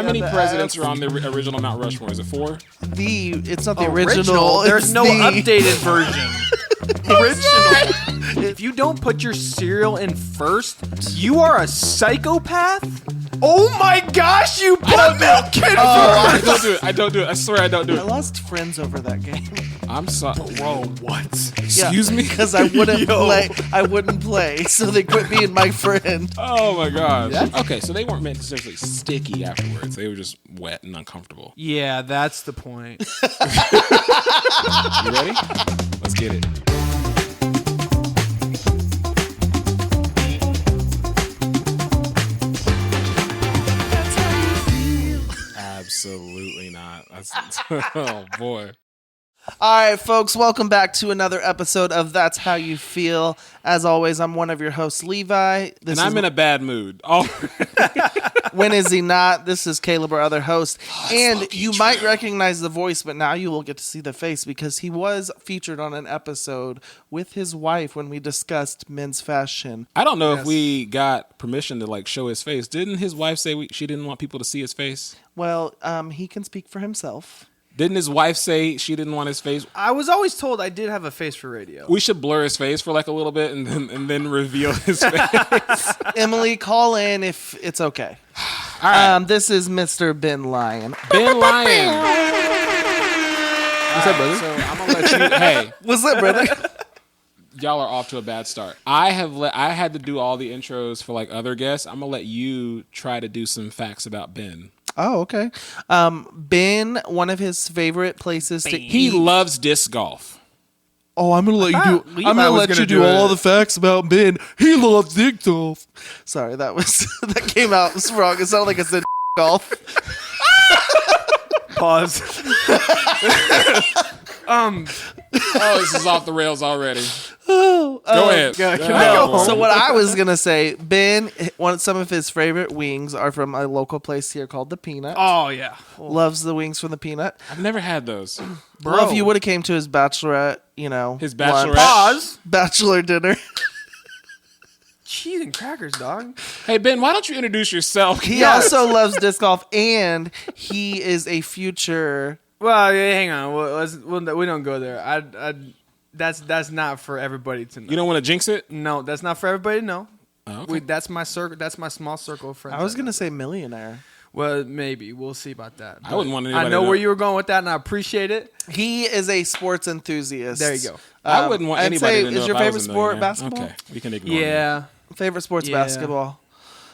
How many presidents are on the original Mount Rushmore? Is it 4? It's not the original. There's no updated version. original. If you don't put your cereal in first, you are a psychopath. Oh my gosh, you put milk in I don't do it. I don't do it. I swear I don't do I it. lost friends over that game. I'm sorry. Bro, what? Excuse me? Because I wouldn't play. I wouldn't play, so they quit being my friend. Oh my gosh. Okay, so they weren't necessarily sticky afterwards. They were just wet and uncomfortable. Yeah, that's the point. You ready? Let's get it. Absolutely not. That's oh boy. All right, folks, welcome back to another episode of That's How You Feel. As always, I'm one of your hosts, Levi. I'm in a bad mood. Oh. When is he not? This is Caleb, our other host. And you might recognize the voice, but now you will get to see the face because he was featured on an episode with his wife when we discussed men's fashion. I don't know if we got permission to show his face. Didn't his wife say she didn't want people to see his face? Well, he can speak for himself. Didn't his wife say she didn't want his face? I was always told I did have a face for radio. We should blur his face for a little bit and then reveal his face. Emily, call in if it's okay. All right. This is Mr. Ben Lyon. Ben Lyon. What's up, brother? So I'm gonna let you. Hey, What's up, brother? y'all are off to a bad start. I had to do all the intros for other guests. I'm gonna let you try to do some facts about Ben. Oh, okay. Ben, one of his favorite places to He eat. loves disc golf. Oh, I'm gonna let you do. Levi I'm gonna was let gonna you do do it. all the facts about Ben. He loves dick golf. Sorry, that came out wrong. It sounded like I said golf. Pause. Oh, this is off the rails already. Go ahead. Can I Go go ahead. home? So what I was gonna say, Ben, some of his favorite wings are from a local place here called the Peanut. Oh, yeah. Loves the wings from the Peanut. I've never had those. Bro, well, if you would have came to his bachelorette, His bachelorette. Pause. bachelor dinner. Cheese and crackers, dog. Hey Ben, why don't you introduce yourself? He also loves disc golf, and he is a future. Well, yeah, hang on. We don't go there. That's not for everybody to know. You don't want to jinx it? No, that's not for everybody to know. Oh, okay. That's my circle. That's my small circle of friends. I was gonna say millionaire. Well, maybe we'll see about that. I wouldn't want anybody I know to where you were going with that, and I appreciate it. He is a sports enthusiast. There you go. I wouldn't want I'd anybody say, to know. is your if I favorite was a sport millionaire. basketball? Okay, we can ignore Yeah. Favorite sport's Yeah. basketball.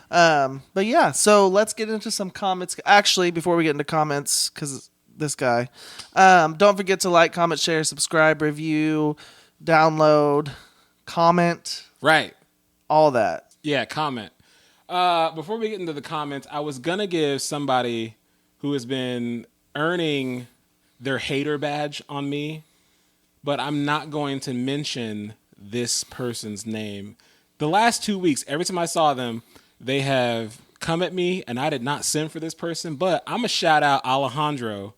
But yeah, so let's get into some comments. Actually, before we get into comments, because this guy, don't forget to like, comment, share, subscribe, review, download, comment, Right. all that. Yeah, comment. Before we get into the comments, I was going to give somebody who has been earning their hater badge on me, but I'm not going to mention this person's name. The last 2 weeks, every time I saw them, they have come at me, and I did not send for this person, but I'm going to shout out Alejandro.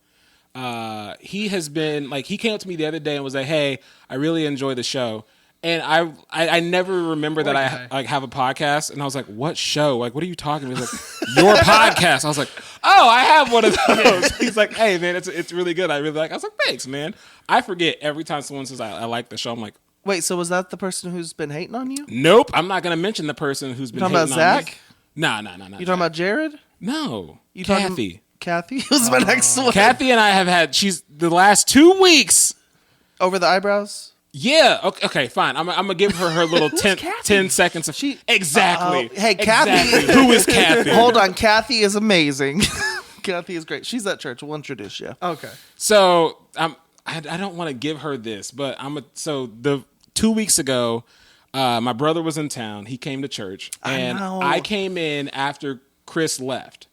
He has been, he came up to me the other day and was like, hey, I really enjoy the show. And I never remember that I have a podcast. And I was like, what show? What are you talking about? He's like, your podcast. I was like, oh, I have one of those. He's like, hey, man, it's really good. I really like it. I was like, thanks, man. I forget every time someone says I like the show. I'm like, Wait, so was that the person who's been hating on you? nope. I'm not going to mention the person who's been Talking hating about on me. Zach? No. You talking about Jared? No. You talking- Kathy. Kathy was my next one. Kathy and I have had, the last 2 weeks. Over the eyebrows? Yeah. Okay. Fine. I'm gonna give her little 10 seconds of exactly. Hey, Kathy. Exactly. Who is Kathy? Hold on. Kathy is amazing. Kathy is great. She's at church. We'll introduce you. Okay. So I don't want to give her this, but so the 2 weeks ago, my brother was in town. He came to church, and I came in after Chris left,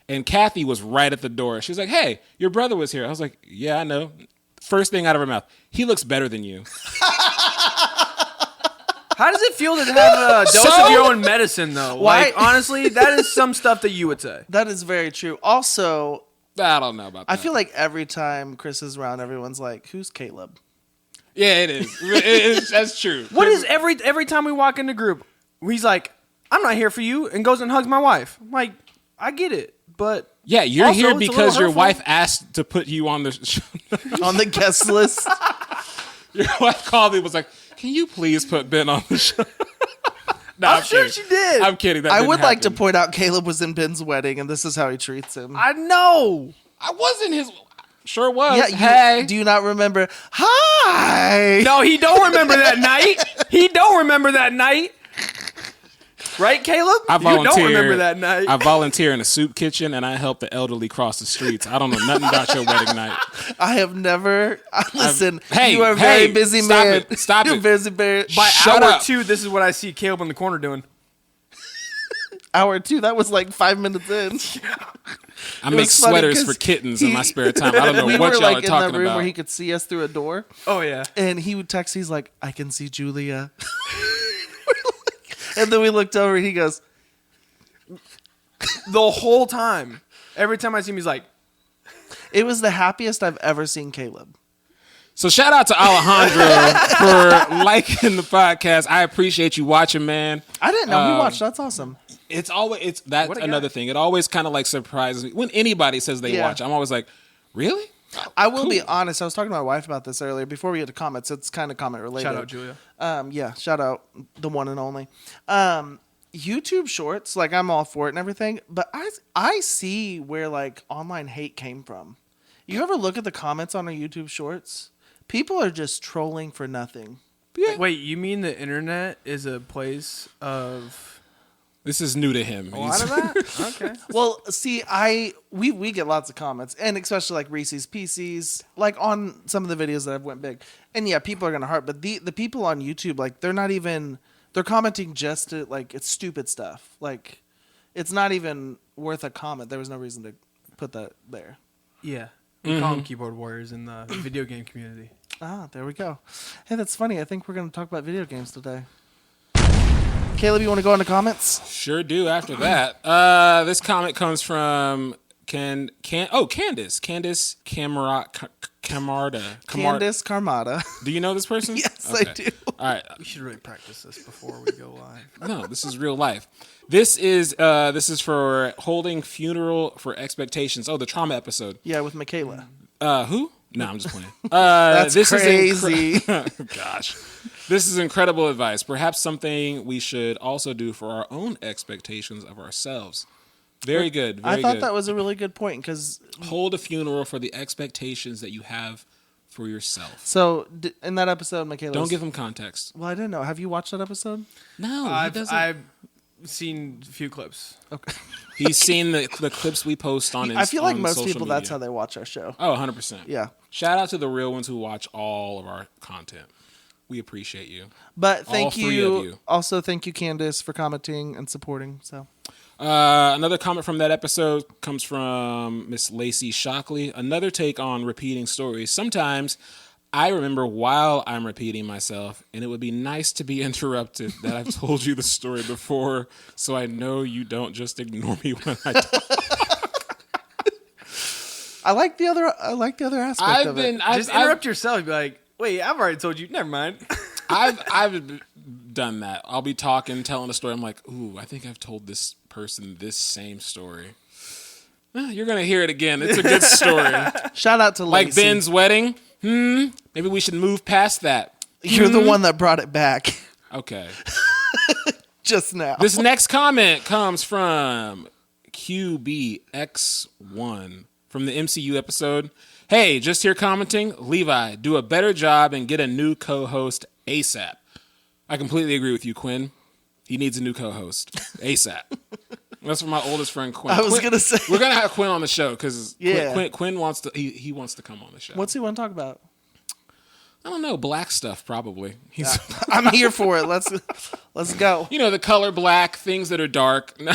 and Kathy was right at the door. She was like, "Hey, your brother was here." I was like, "Yeah, I know." First thing out of her mouth, he looks better than you. How does it feel to have a dose of your own medicine, though? Why- Honestly, that is some stuff that you would say. That is very true. Also, I don't know about that. I feel like every time Chris is around, everyone's like, who's Caleb? Yeah, it is. That's true. What is every time we walk in the group, he's like, I'm not here for you, and goes and hugs my wife. I'm like, I get it, but Yeah, you're Also, here it's a little because your hurtful. wife asked to put you on the show. On the guest list. Your wife called me and was like, can you please put Ben on the show? No, I'm sure kidding. she did. I'm kidding. That I didn't would like to happen. point out Caleb was in Ben's wedding, and this is how he treats him. I know. I wasn't his. Sure was. Yeah, Hey. do you not remember? Hi. No, he don't remember that night. He don't remember that night. Right, Caleb? I You don't volunteer. remember that night. I volunteer in a soup kitchen and I help the elderly cross the streets. I don't know nothing about your wedding night. I have never. Listen, Hey, you are a hey, very busy stop man. it, stop You're it. busy man. By Shut hour up. 2, this is what I see Caleb in the corner doing. Hour 2. That was like 5 minutes in. I It make was funny sweaters 'cause for kittens in my spare time. I don't know We what were y'all like are in talking the room about. where he could see us through a door, Oh, yeah. and he would text. He's like, "I can see Julia," and then we looked over, and he goes, The whole time. Every time I see him, he's like, "It was the happiest I've ever seen Caleb." So shout out to Alejandro for liking the podcast. I appreciate you watching, man. I didn't know he watched. That's awesome. That's What a guy. another thing. It always kind of like surprises me when anybody says they Yeah. watch. I'm always like, really? I will be Cool. honest. I was talking to my wife about this earlier. Before we get to comments, it's kind of comment related. shout out, Julia. Yeah, shout out the one and only. YouTube Shorts, like I'm all for it and everything, but I see where like online hate came from. You ever look at the comments on our YouTube Shorts? People are just trolling for nothing. Yeah. Wait, you mean the internet is a place of This is new to him. a lot of that? Okay. Well, see, we get lots of comments, and especially like Reese's PCs, like on some of the videos that have went big. And yeah, people are gonna heart, but the people on YouTube, like they're commenting just to like it's stupid stuff. Like it's not even worth a comment. There was no reason to put that there. Yeah. We call them keyboard warriors in the video game community. Ah, there we go. Hey, that's funny. I think we're gonna talk about video games today. Caleb, you want to go into comments? Sure do. After that, this comment comes from Candace Camarda. Candace Carmada. Do you know this person? Yes, I do. All right. We should really practice this before we go live. No, this is real life. This is for holding funeral for expectations. Oh, the trauma episode. Yeah, with Michaela. Who? No, I'm just playing. That's this crazy. Gosh. This is incredible advice. Perhaps something we should also do for our own expectations of ourselves. Very good. Very I thought good. that was a really good point because Hold a funeral for the expectations that you have for yourself. so in that episode, Michaela. Don't give him context. Well, I didn't know. Have you watched that episode? No, he doesn't. I've seen a few clips. Okay. He's seen the clips we post on Instagram. I feel like on most social people that's media. how they watch our show. Oh, 100%. Yeah. Shout out to the real ones who watch all of our content. We appreciate you. But thank three you. of you. Also, thank you, Candace, for commenting and supporting. So Another comment from that episode comes from Miss Lacey Shockley. Another take on repeating stories. Sometimes I remember while I'm repeating myself, and it would be nice to be interrupted that I've told you the story before, so I know you don't just ignore me when I talk. I like the other aspect of it. Just interrupt yourself. Be like, wait, I've already told you. Never mind. I've done that. I'll be talking, telling a story. I'm like, ooh, I think I've told this person this same story. You're gonna hear it again. It's a good story. Shout out to Like Lacey. Ben's wedding. Maybe we should move past that. You're the one that brought it back Okay. just now. This next comment comes from QBX1 from the MCU episode. Hey, just here commenting. Levi, do a better job and get a new co-host ASAP. I completely agree with you, Quinn. He needs a new co-host ASAP. That's from my oldest friend, Quinn. I was Quinn- gonna say. we're gonna have Quinn on the show because Yeah. Quinn wants to. He wants to come on the show. What's he want to talk about? I don't know, black stuff probably. He's I'm here for it. Let's go. you know the color black, things that are dark. No.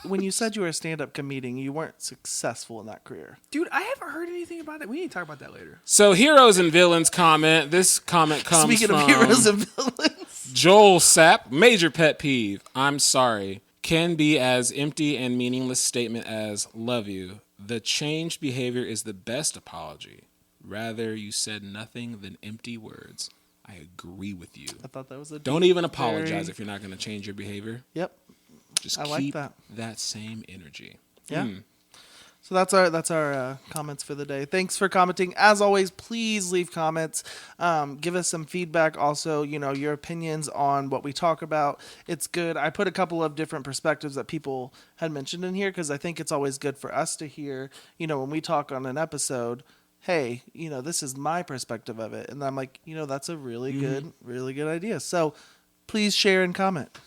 When you said you were a stand-up comedian, you weren't successful in that career. Dude, I haven't heard anything about that. We need to talk about that later. So heroes and villains comment. This comment comes Speaking from of heroes and villains, Joel Sapp. Major pet peeve. I'm sorry. Can be as empty and meaningless statement as love you. The changed behavior is the best apology. Rather, you said nothing than empty words. I agree with you. I thought that was a Don't even apologize very- if you're not going to change your behavior. Yep. Just I like keep that. same energy. Yeah. So that's our comments for the day. Thanks for commenting. As always, please leave comments. Give us some feedback. Also, your opinions on what we talk about. It's good. I put a couple of different perspectives that people had mentioned in here because I think it's always good for us to hear. When we talk on an episode, hey, this is my perspective of it, and I'm like, that's a really good idea. So please share and comment.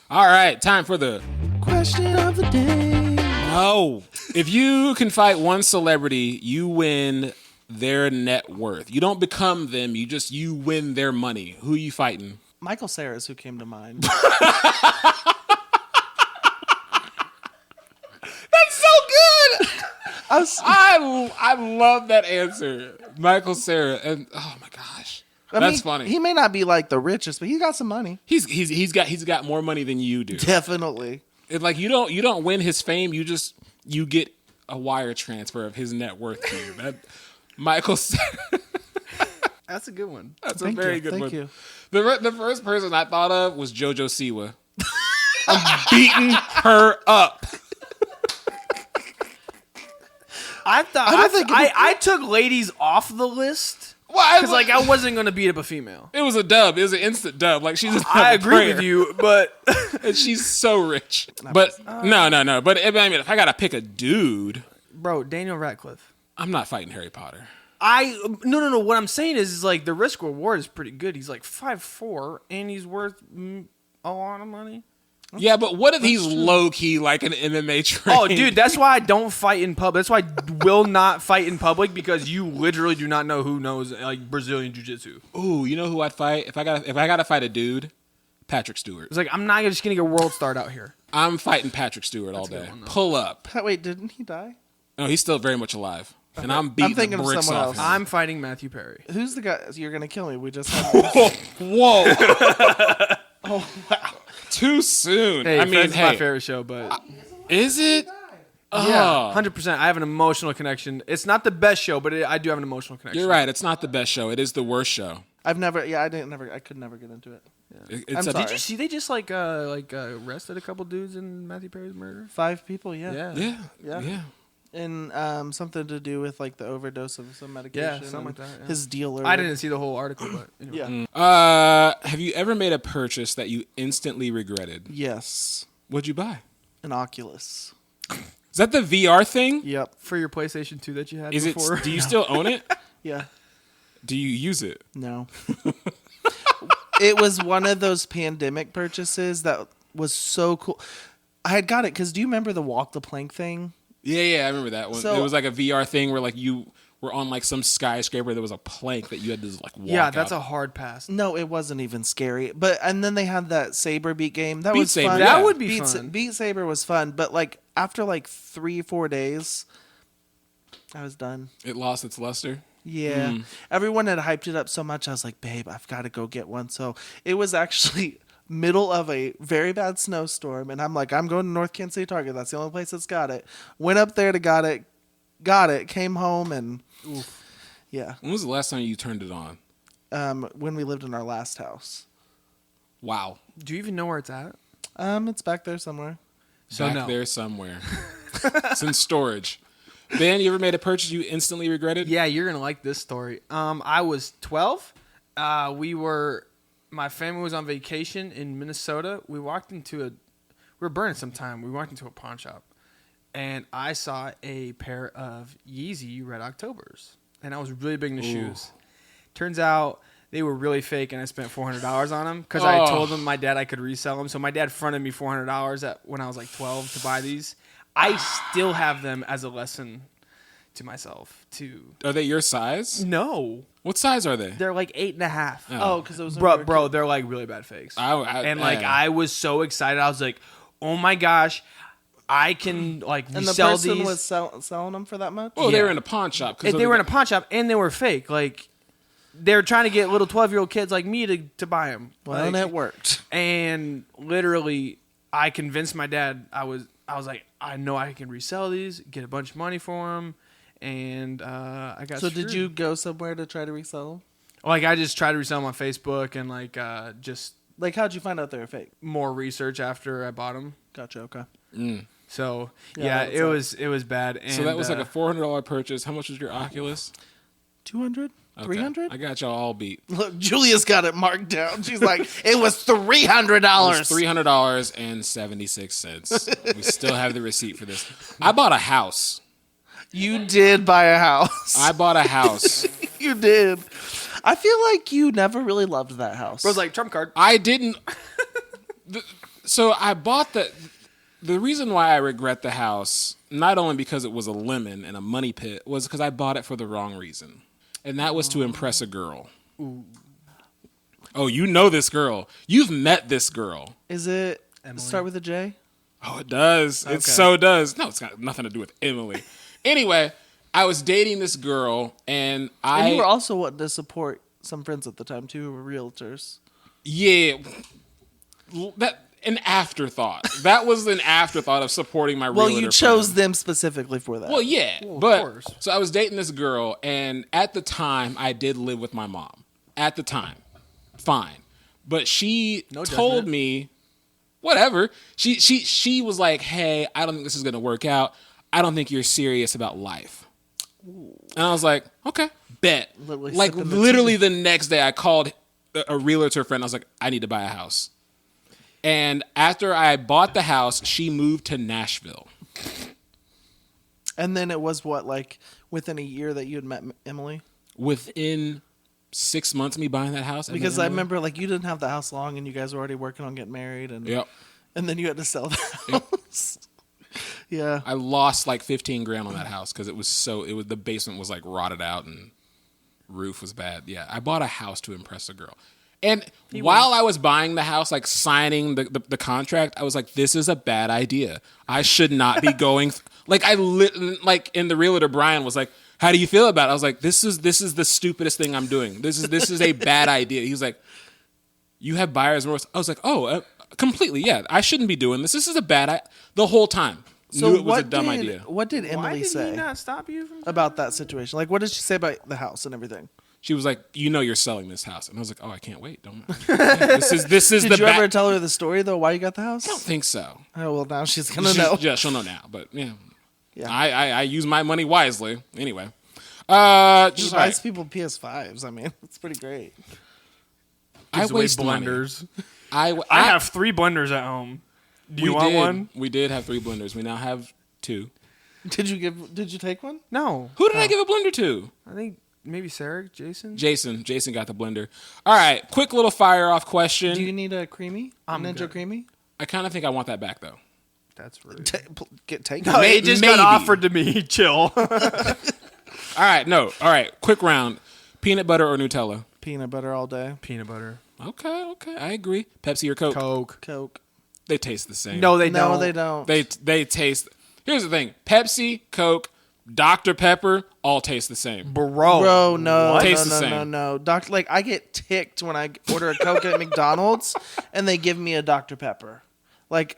All right, time for the question of the day. No. If you can fight one celebrity, you win their net worth. You don't become them. You win their money. Who are you fighting? Michael Cera is who came to mind. That's so good. I love that answer. Michael Cera. And oh my gosh. That's funny. He may not be like the richest, but he got some money. He's got more money than you do. Definitely. Like you don't win his fame. You get a wire transfer of his net worth to you. Michael Cera. That's a good one. That's a very good one. Thank you. The first person I thought of was JoJo Siwa. I'm beating her up. I took ladies off the list. Because I wasn't going to beat up a female. It was a dub. It was an instant dub. Like she's. I agree with you, but and she's so rich. But no. But I mean, if I gotta pick a dude, bro, Daniel Radcliffe. I'm not fighting Harry Potter. No. What I'm saying is like the risk reward is pretty good. He's like 5'4", and he's worth a lot of money. Yeah, but what if he's low key like an MMA trainer? Oh, dude, that's why I don't fight in public. That's why I will not fight in public because you literally do not know who knows like Brazilian jiu-jitsu. Ooh, you know who I'd fight if I gotta fight a dude? Patrick Stewart. It's like I'm not just gonna get world starred out here. I'm fighting Patrick Stewart all day. Pull up. Wait, didn't he die? No, he's still very much alive, and I'm beating the bricks someone off else. him. I'm fighting Matthew Perry. Who's the guy? You're gonna kill me. We just had Whoa. Oh wow. Too soon. Hey, I mean, it's my favorite show, but is it? Yeah, 100%. I have an emotional connection. It's not the best show, but I do have an emotional connection. You're right. It's not the best show. It is the worst show. I could never get into it. I'm sorry. Did you see they just arrested a couple dudes in Matthew Perry's murder? 5 people, yeah. Yeah. And something to do with like the overdose of some medication. Yeah, something like that. Yeah. His dealer. I didn't see the whole article, but anyway. Have you ever made a purchase that you instantly regretted? Yes. What'd you buy? An Oculus. Is that the VR thing? Yep. For your PlayStation 2 that you had Is before? it? Do you still own it? Yeah. Do you use it? No. It was one of those pandemic purchases that was so cool. I had got it because do you remember the walk the plank thing? Yeah, I remember that one. So, it was like a VR thing where like you were on like some skyscraper. There was a plank that you had to like walk. Yeah, that's up. a hard pass. No, it wasn't even scary. And then they had that Saber Beat game. That Beat was Saber, fun. yeah. That would be fun. Beat Saber was fun, but like after like 3-4 days, I was done. It lost its luster. Yeah. Everyone had hyped it up so much. I was like, babe, I've got to go get one. So it was actually middle of a very bad snowstorm. And I'm like, I'm going to North Kansas City Target. That's the only place that's got it. Went up there to got it, came home and yeah. When was the last time you turned it on? When we lived in our last house. Wow. Do you even know where it's at? It's back there somewhere. Back there somewhere. It's in storage. Ben, you ever made a purchase you instantly regretted? Yeah, you're gonna like this story. I was 12. My family was on vacation in Minnesota. We were burning some time. We walked into a pawn shop, and I saw a pair of Yeezy Red Octobers, and I was really big into shoes. Turns out they were really fake, and I spent $400 on them because I told my dad I could resell them. So my dad fronted me $400 when I was like 12 to buy these. I still have them as a lesson to myself. Are they your size? No. What size are they? They're like 8.5. Oh, because it was Bro, they're like really bad fakes. I was so excited. I was like, oh my gosh, I can like resell these. And the person was selling them for that much? Well, they were in a pawn shop. They were in a pawn shop, and they were fake. Like, they were trying to get little 12-year-old kids like me to buy them. Well, and it worked. And literally, I convinced my dad. I was like, I know I can resell these, get a bunch of money for them, and I got. So screwed. did you go somewhere to try to resell them? Like, I just tried to resell them on Facebook and like just like how'd you find out they were fake? more research after I bought them. Gotcha. Okay. So Yeah, it was bad. And, So that was like a $400 purchase. How much was your Oculus? 200, Okay. 300. I got y'all all beat. Look, Julia's got it marked down. She's like, it was $300. It was $300.76. We still have the receipt for this. I bought a house. You did buy a house. I bought a house. You did. I feel like you never really loved that house. Bro's like, trump card. I didn't. So I bought the reason why I regret the house, not only because it was a lemon and a money pit, was because I bought it for the wrong reason. And that was to impress a girl. Ooh. Oh, you know this girl. You've met this girl. Is it Emily. start with a J? Oh, it does. Okay. It so does. No, it's got nothing to do with Emily. Anyway, I was dating this girl, and And you were also wanting to support some friends at the time, too, who were realtors. Yeah. An afterthought. That was an afterthought of supporting my realtor Well, you chose friend. them specifically for that. Well, yeah, Well, of but course. so I was dating this girl, and at the time, I did live with my mom. At the time, fine, but she No told judgment. me, whatever. She was like, "Hey, I don't think this is gonna work out. I don't think you're serious about life." And I was like, "Okay, bet." Literally Like sipping the literally the next day, I called a realtor friend. I was like, "I need to buy a house." And after I bought the house, she moved to Nashville. And then it was what, like within a year that you had met Emily? Within 6 months of me buying that house. Because I remember like you didn't have the house long and you guys were already working on getting married and Yep. and then you had to sell the Yep. house. Yeah. I lost like 15 grand on that house because it was the basement was like rotted out and roof was bad. Yeah. I bought a house to impress a girl. And while I was buying the house, like signing the contract, I was like, this is a bad idea. I should not be going. Like like in the realtor, Brian was like, how do you feel about it? I was like, this is the stupidest thing I'm doing. This is a bad idea. He was like, you have buyer's remorse. I was like, oh, completely. Yeah. I shouldn't be doing this. This is a bad the whole time. So Knew it was a dumb idea. What did Why Emily did say he not stop you from about that situation? Like what did she say about the house and everything? She was like, you know, you're selling this house. And I was like, oh, I can't wait. Don't. This is Did the you ever back. tell her the story though? Why you got the house? I don't think so. Oh well, now she's gonna know. Yeah, she'll know now. But yeah, Yeah. I use my money wisely. Anyway, She just buys people PS5s. I mean, it's pretty great. I Gives away waste money. blenders? I I have 3 blenders at home. Do you want one? We did have 3 blenders. We now have 2. Did you take one? No. Who did I give a blender to? I think maybe Sarah, Jason. Jason got the blender. All right, quick little fire off question. Do you need a creamy? I'm Ninja good. creamy? I kind of think I want that back though. That's rude. Take No, it. it just maybe. got offered to me. Chill. All right, no. All right, quick round. Peanut butter or Nutella? Peanut butter all day. Peanut butter. Okay, I agree. Pepsi or Coke? Coke. Coke. They taste the same. No, they No, don't. they don't. They taste. Here's the thing: Pepsi, Coke, Dr Pepper, all taste the same. Bro, no, What? Tastes the no, same. no, no. Doctor, like I get ticked when I order a Coke at McDonald's, and they give me a Dr Pepper. Like,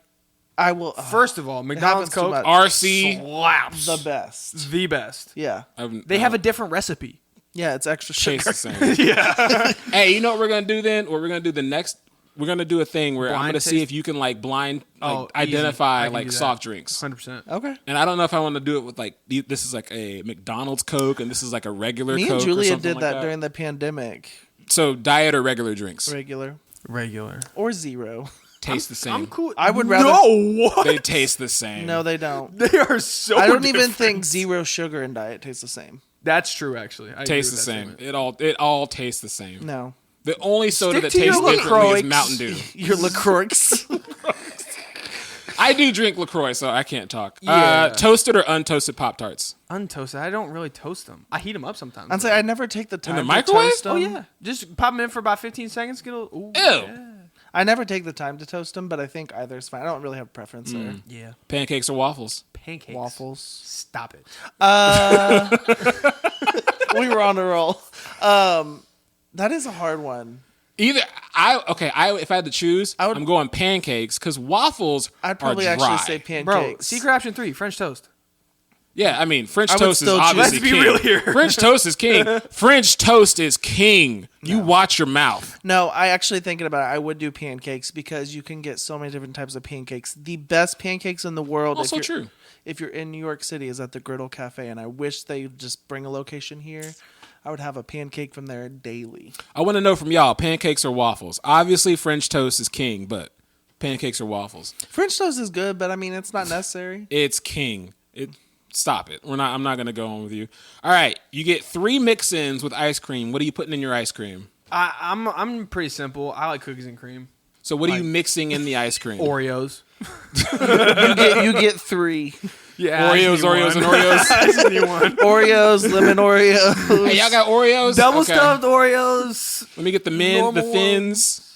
I will. First of all, McDonald's happens too Coke much. RC. slaps. the best. The best. Yeah, They have a different recipe. yeah. It's extra taste sugar. the same. Yeah. Hey, you know what we're gonna do then? What we're gonna do the next? We're gonna do a thing where I'm Blind gonna see taste? if you can like blind Oh, like, easy. I identify can like do that. soft drinks. 100%. Okay. And I don't know if I want to do it with like this is like a McDonald's Coke and this is like a regular Me Coke. and or Julia something did like that during the pandemic. So diet or regular drinks Regular Regular. or zero. taste the same. I'm cool. I would rather- No, what? They taste the same. No, they don't. They are so I don't even different. think zero sugar and diet tastes the same. That's true, actually. I agree tastes the with that same. statement. It all tastes the same. No. The only soda Stick that to your tastes differently LaCroix. is Mountain Dew. Your LaCroix. I do drink LaCroix, so I can't talk. Yeah. Toasted or untoasted Pop-Tarts? Untoasted. I don't really toast them. I heat them up sometimes. I'd say I never take the time the to microwave? toast them. Oh, yeah. Just pop them in for about 15 seconds. Get a little. Ooh, Ew. Yeah. I never take the time to toast them, but I think either's fine. I don't really have a preference there. Yeah. Pancakes or waffles? Pancakes. Waffles. Stop it. We were on a roll. That is a hard one. Either if I had to choose, I'm going pancakes because waffles I'd probably are dry. actually say Bro, pancakes. secret option 3, French toast. Yeah, I mean, French I would toast is still choose- obviously Let's be king. real here. French toast is king. French toast is king. You watch your mouth. No, I actually thinking about it, I would do pancakes because you can get so many different types of pancakes. The best pancakes in the world, Also if you're, true. if you're in New York City, is at the Griddle Cafe, and I wish they would just bring a location here. I would have a pancake from there daily. I want to know from y'all, pancakes or waffles? Obviously, French toast is king, but pancakes or waffles? French toast is good, but I mean, it's not necessary. It's king. Stop it. I'm not going to go on with you. All right, you get 3 mix-ins with ice cream. What are you putting in your ice cream? I'm pretty simple. I like cookies and cream. So what are you mixing in the ice cream? Oreos. You get 3 Yeah, Oreos, Oreos, and Oreos. I just need one. Oreos, lemon Oreos. Hey, y'all got Oreos? Double Okay. stuffed Oreos. Let me get the Normal thins.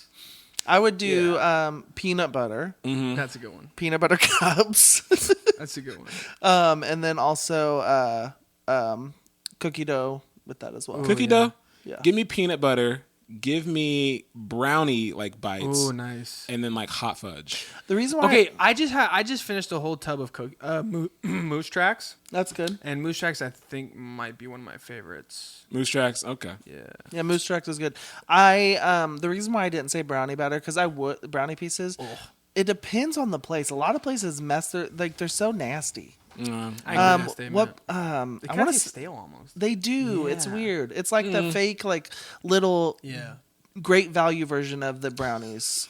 I would do peanut butter, That's a good one. peanut butter cups, That's a good one. and then also cookie dough with that as well. Cookie dough? Yeah. Give me peanut butter. Give me brownie like bites. Oh, nice. And then like hot fudge. The reason why Okay, I just finished a whole tub of Moose Tracks, that's good. and Moose Tracks I think might be one of my favorites. Moose Tracks? Okay. Yeah. Yeah, Moose Tracks is good. The reason why I didn't say brownie batter because I would brownie pieces. It depends on the place. A lot of places they're so nasty. I agree with that statement. I They want kind of to. taste stale almost. They do. It's Yeah. weird. It's like the fake like little Yeah. great value version of the brownies.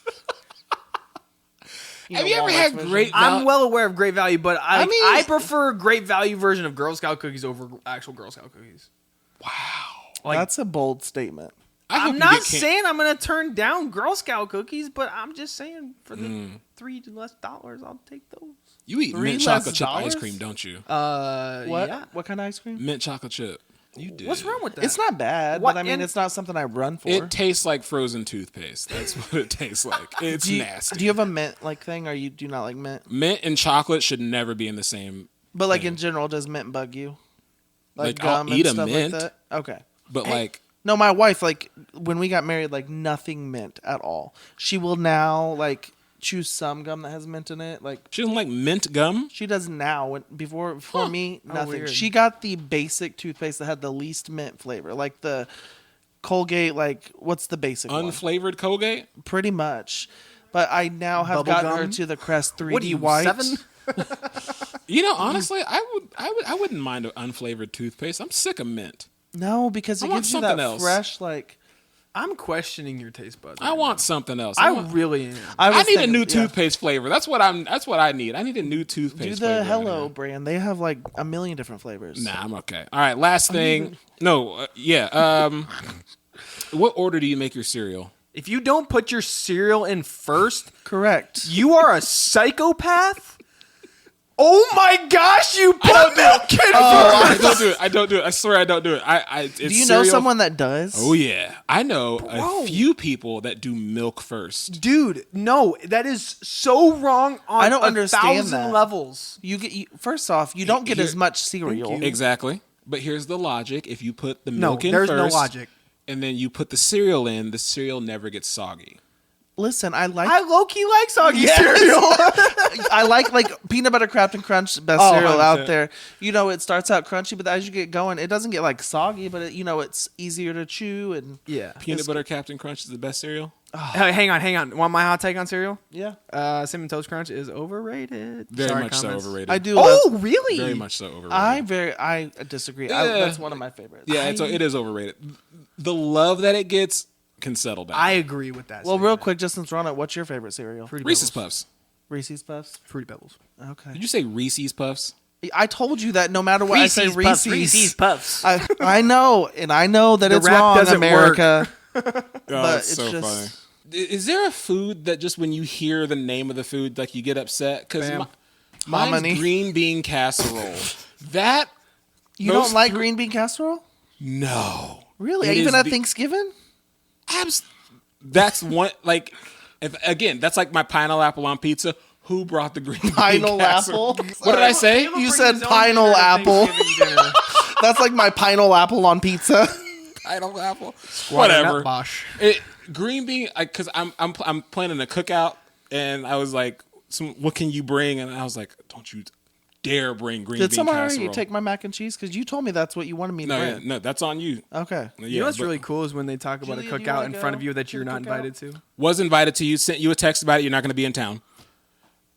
Have you ever had Walmart's great version. I'm well aware of Great Value, but I mean- prefer Great Value version of Girl Scout cookies over actual Girl Scout cookies. Like- That's a bold statement. I hope I'm you not get saying I'm gonna turn down Girl Scout cookies, but I'm just saying for the $3 less, I'll take those. You eat $3 mint less chocolate chip ice dollars? cream, don't you? What? Yeah. What kind of ice cream? Mint chocolate chip. You do. What's wrong with that? It's not bad, What- but I mean, and- it's not something I run for. It tastes like frozen toothpaste. That's what it tastes like. It's nasty. Do you have a mint like thing, or you do not like mint? Mint and chocolate should never be in the same. But like in general, does mint bug you? Like, I'll gum and eat a stuff mint. like that? Okay. But like, No, my wife, like when we got married, like nothing mint at all. She will now like choose some gum that has mint in it. Like she doesn't like mint gum. she does now. Before me, nothing. weird. She got the basic toothpaste that had the least mint flavor, like the Colgate. Like what's the basic one? Unflavored Colgate. Pretty much. But I now have Bubble gotten gum? her to the Crest 3D What are you, white. 7? You know, honestly, I wouldn't mind an unflavored toothpaste. I'm sick of mint. No, because it I want gives you that something else. fresh like. I'm questioning your taste buds. I want something else. I want- really am. I I was need a thinking- new yeah. toothpaste flavor. That's what I need. I need a new toothpaste. Do flavor the out Hello here. brand. They have like a million different flavors. Nah, I'm okay. All right, last thing. No, yeah. What order do you make your cereal? If you don't put your cereal in first, Correct. you are a psychopath. Oh my gosh, you put milk in I don't do it. I don't do it. I swear I don't do it. It's Do you know cereal. someone that does? Oh yeah, I know Bro. a few people that do milk first. Dude, no, that is so wrong on I don't understand 1,000 that. levels. First off, you don't get Here- as much cereal. you. Exactly. But here's the logic: if you put the No, milk in there's first, no logic. and then you put the cereal in, the cereal never gets soggy. Listen, I like I low key like soggy Yes. cereal. I like peanut butter Captain Crunch, best Oh, cereal 100%. out there. You know, it starts out crunchy, but as you get going, it doesn't get like soggy, but it's easier to chew and Yeah. Peanut butter Captain Crunch is the best cereal. Hey, hang on. Want my hot take on cereal? yeah. Cinnamon Toast Crunch is overrated. Very Sorry, much comments. so overrated. I do. love, Oh, really? Very much so overrated. I disagree. Yeah. That's one of my favorites. Yeah, it is overrated. The love that it gets can settle down. I agree with that. Well, real statement. quick, just since we're on it, what's your favorite cereal? Fruity Reese's Pebbles. Puffs. Reese's Puffs. Fruity Pebbles. Okay. Did you say Reese's Puffs? I told you that no matter what I say, Reese's. Puffs. I know, and I know that The it's rap wrong, doesn't America. Oh, But that's it's so just- funny. Is there a food that just when you hear the name of the food, like you get upset? Because Bam. mine's Hominy. green bean casserole. That You Those don't like three- green bean casserole? no, Really? It Even is at the- Thanksgiving? That's one like. Again, that's like my pineapple on pizza. Who brought the green bean casserole? Pineapple? What did I say? You said pineapple. That's like my pineapple on pizza. Pineapple. Whatever. Whatever. Bosh. Green bean, because I'm planning a cookout, and I was like, "What can you bring?" And I was like, "Don't dare bring green Did bean someone casserole. already take my mac and cheese? Because you told me that's what you wanted me to No, bring. yeah, no, that's on you. Okay. Yeah, You know what's but really cool is when they talk about Julia, a do you cookout wanna in front go of you that to you're the not cookout? invited to. Was invited to you, sent you a text about it. You're not going to be in town.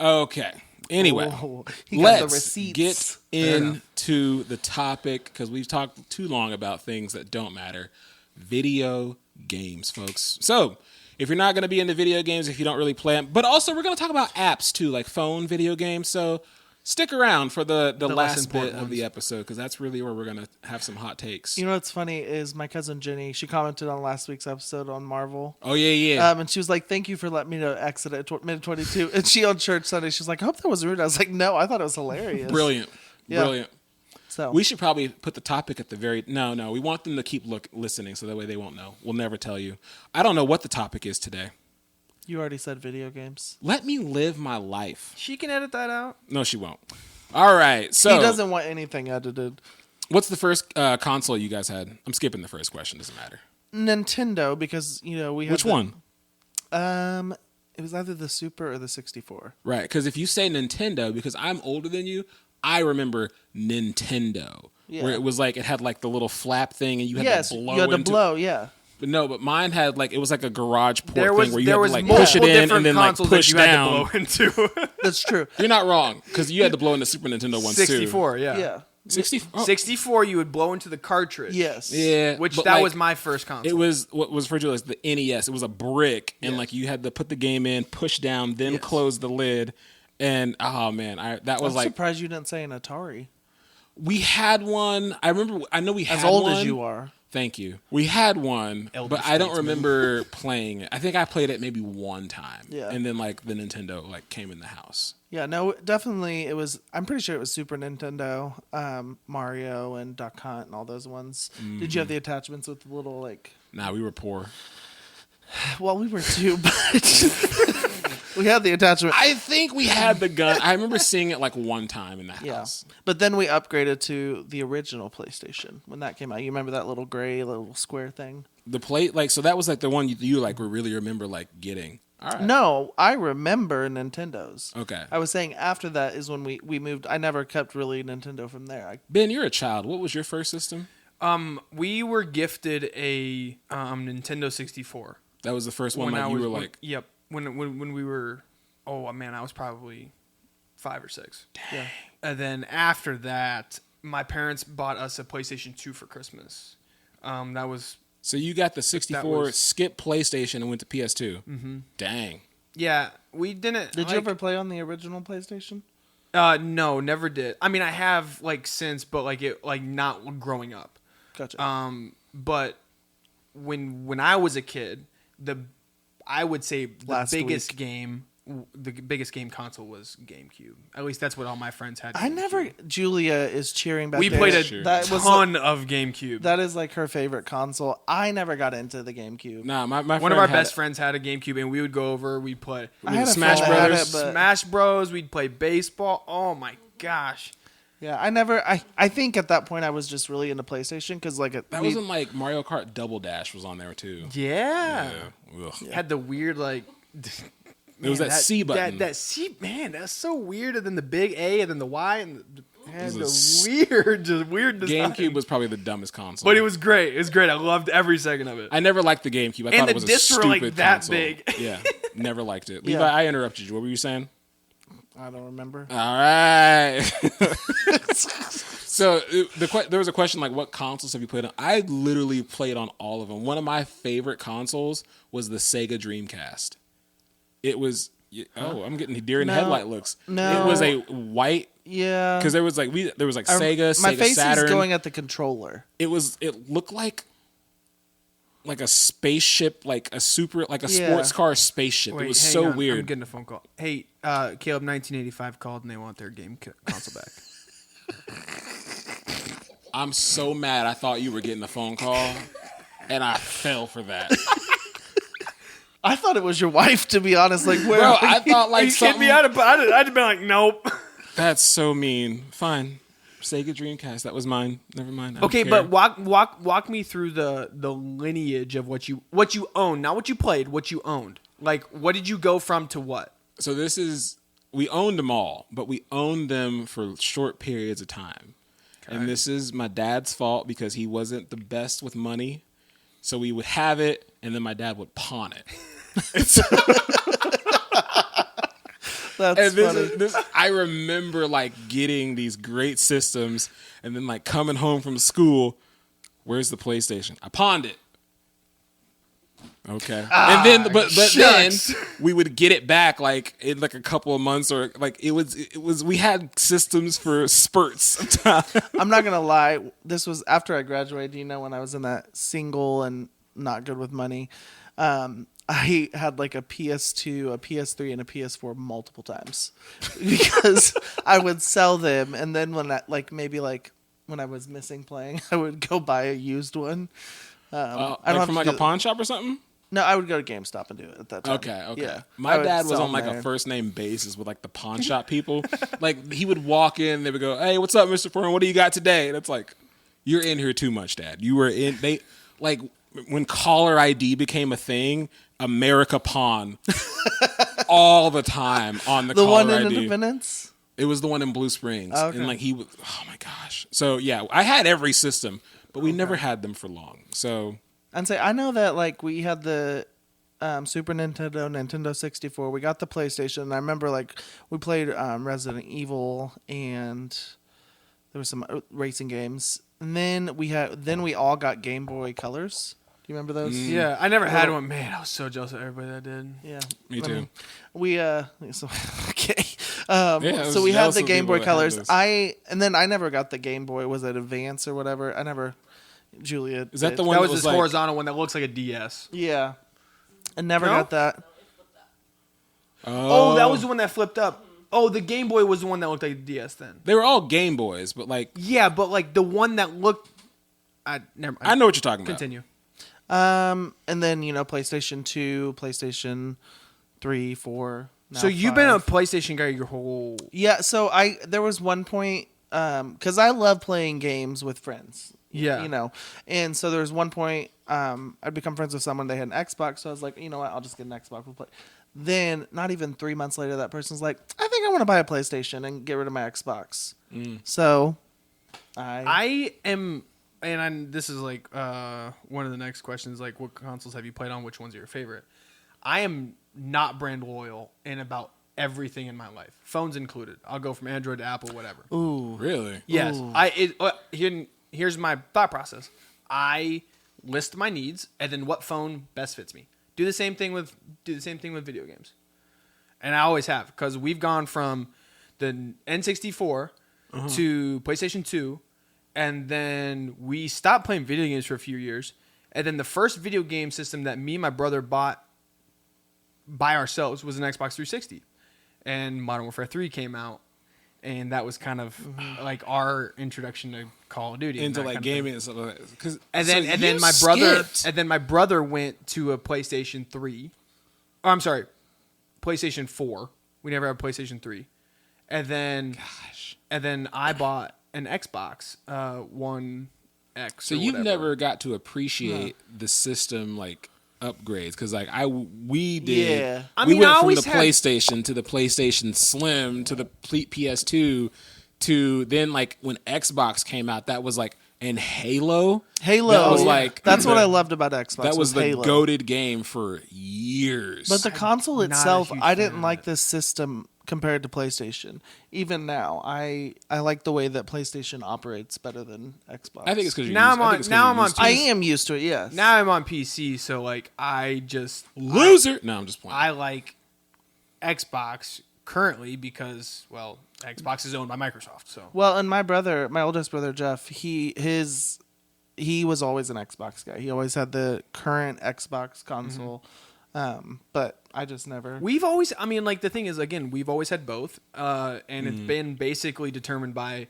Okay. Anyway, Oh, he got the let's receipts. get Fair enough. into the topic because we've talked too long about things that don't matter. Video games, folks. So, if you're not going to be into video games, if you don't really play them, but also we're going to talk about apps too, like phone video games. So, stick around for the less last bit important of the ones. episode because that's really where we're going to have some hot takes. You know what's funny is my cousin Jenny, she commented on last week's episode on Marvel. Oh, yeah. And she was like, "Thank you for letting me know exit at minute 22." And she on church Sunday, she's like, "I hope that was rude." I was like, "No, I thought it was hilarious." Brilliant. Yeah. Brilliant. So We should probably put the topic at the very... No. We want them to keep listening so that way they won't know. We'll never tell you. I don't know what the topic is today. you already said video games. Let me live my life. She can edit that out. No, she won't. All right. So, He doesn't want anything edited. what's the first console you guys had? I'm skipping the first question. Doesn't matter. Nintendo, because we had Which one? It was either the Super or the 64. Right. Because if you say Nintendo, because I'm older than you, I remember Nintendo. Yeah. Where it was like, it had like the little flap thing and you had Yes, to blow you had to into- blow. Yeah. But mine had like, it was like a garage port There was thing where you there had was to like multiple push it in different and then like consoles push that you down. had to blow into. That's true. You're not wrong because you had to blow in the Super Nintendo ones too. 64, yeah. Yeah. 64. 64, you would blow into the cartridge. Yes. Yeah, Which but, that like, was my first console. It was what was referred to as the NES. It was a brick, and Yeah. like you had to put the game in, push down, then Yes. close the lid. And oh man, that was I'm like surprised you didn't say an Atari. we had one. I know we had As old one. as you are. Thank you. We had one, Elder but I don't statesman. remember playing it. I think I played it maybe one time. Yeah. And then like the Nintendo like came in the house. Yeah, no, definitely it was. I'm pretty sure it was Super Nintendo, Mario and Duck Hunt and all those ones. Did you have the attachments with the little like? Nah, we were poor. Well, we were too, but we had the attachment. I think we had the gun. I remember seeing it like one time in the Yeah, house. but then we upgraded to the original PlayStation when that came out. You remember that little gray little square thing? The plate, like, so that was like the one you like really remember like getting. All right. No, I remember Nintendo's. Okay. I was saying after that is when we moved. I never kept really Nintendo from there. Ben, you're a child. What was your first system? We were gifted a Nintendo 64. That was the first one. Like you were like, yep. When we were, oh man, I was probably 5 or 6. Yeah. And then after that, my parents bought us a PlayStation 2 for Christmas. That was so you got the 64, was- skip PlayStation, and went to PS2. Mm-hmm. Dang. yeah. We didn't. Did you ever play on the original PlayStation? No, never did. I mean, I have like since, but like not growing up. Gotcha. But when I was a kid, I would say the biggest game console was GameCube. At least that's what all my friends had. I never. Julia is cheering back We there. played a Sure. ton of GameCube. That is like her favorite console. I never got into the GameCube. Nah, my One friend of our had best it. friends had a GameCube, and we would go over. We'd play I had a Smash friend that had Brothers. it, but- Smash Bros. We'd play baseball. Oh my gosh! Yeah, I never. I think at that point I was just really into PlayStation because like That wasn't like Mario Kart Double Dash was on there too. Yeah, Ugh. had the weird like. It was that C button. That C, man, that's so weird. And then the big A, and then the Y, and was the a weird design. GameCube was probably the dumbest console. But it was great. It was great. I loved every second of it. I never liked the GameCube. I And thought the it was a discs were, stupid like, that console. big. Yeah, never liked it. Yeah. Levi, I interrupted you. What were you saying? I don't remember. All right. So there was a question like, what consoles have you played on? I literally played on all of them. One of my favorite consoles was the Sega Dreamcast. It was I'm getting deer in No. headlight looks. No. It was a white Yeah, because there was like Sega, my Sega face Saturn. is going at the controller. It looked like a spaceship, like a sports car spaceship. Wait, it was hang so on. weird. I'm getting a phone call. Hey, Caleb, 1985 called and they want their game console back. I'm so mad. I thought you were getting a phone call, and I fell for that. I thought it was your wife, to be honest. Like, where? Bro, are I you? thought Are like you kidding something. me? I'd have been like, nope. That's so mean. Fine. Sega Dreamcast. That was mine. Never mind. I don't Okay, care. but walk me through the lineage of what you own, not what you played, what you owned. Like, what did you go from to what? So this is we owned them all, but we owned them for short periods of time. Okay. And this is my dad's fault because he wasn't the best with money. So we would have it, and then my dad would pawn it. That's funny. I remember like getting these great systems, and then like coming home from school. Where's the PlayStation? I pawned it. Okay, and then but then we would get it back like in like a couple of months, or like it was we had systems for spurts of time. I'm not gonna lie. This was after I graduated. You know, when I was in that single and not good with money. I had like a PS2, a PS3, and a PS4 multiple times because I would sell them, and then when I, when I was missing playing, I would go buy a used one. I don't from like a pawn shop or something. No, I would go to GameStop and do it at that time. Okay. Yeah, my dad was on like a first name basis with like the pawn shop people. Like he would walk in, they would go, "Hey, what's up, Mr. Foreman? What do you got today?" And it's like, "You're in here too much, Dad. You were in." They like when caller ID became a thing. America Pawn all the time on the caller one in ID. Independence? It was the one in Blue Springs. Okay. And like he was, oh my gosh. So yeah, I had every system, but we never had them for long. So And say I know that like we had the Super Nintendo, Nintendo 64. We got the PlayStation, and I remember like we played Resident Evil, and there were some racing games. And then we all got Game Boy Colors. Do you remember those? Yeah, I never had one. Man, I was so jealous of everybody that did. Yeah, me too. So okay. So we had the Game Boy Colors. I never got the Game Boy. Was it Advance or whatever? I never. Julia. Is that the one that that was this like, horizontal one that looks like a DS? Yeah, I never got that. Oh, that was the one that flipped up. Oh, the Game Boy was the one that looked like a DS then. They were all Game Boys, but like but like the one that looked. I know what you're talking about. Continue. And then PlayStation 2, PlayStation 3, 4. So you've been a PlayStation guy your whole. Yeah. So there was one point because I love playing games with friends. Yeah. And so there was one point I'd become friends with someone. They had an Xbox, so I was like, you know what? I'll just get an Xbox. We'll play. Then not even 3 months later, that person's like, I think I want to buy a PlayStation and get rid of my Xbox. So I am. And this is like one of the next questions, like what consoles have you played on? Which ones are your favorite? I am not brand loyal in about everything in my life, phones included. I'll go from Android to Apple, whatever. Ooh, really? Yes. Ooh. Here's my thought process. I list my needs and then what phone best fits me. Do the same thing with video games, and I always have because we've gone from the N64 to PlayStation 2. And then we stopped playing video games for a few years. And then the first video game system that me and my brother bought by ourselves was an Xbox 360. And Modern Warfare 3 came out. And that was kind of like our introduction to Call of Duty. Into like gaming and stuff like that. And then my brother went to a PlayStation 3. Oh, I'm sorry. PlayStation 4. We never had a PlayStation 3. And then I bought an Xbox One X. So you've never got to appreciate the system like upgrades because like we did. Yeah. We went from the PlayStation to the PlayStation Slim to the PS2 to then like when Xbox came out, that was like and Halo. That was like that's what I loved about Xbox. That was the Halo. goated game for years. But the console itself, I didn't fan like this system compared to PlayStation. Even now, I like the way that PlayStation operates better than Xbox. I think it's because I'm on I am used to it. Yes. Now I'm on PC, so like I just loser. No, I'm just playing. I like Xbox currently because Xbox is owned by Microsoft. So Well, and my oldest brother Jeff, he was always an Xbox guy. He always had the current Xbox console. But I just never. We've always, the thing is, again, we've always had both, and it's been basically determined by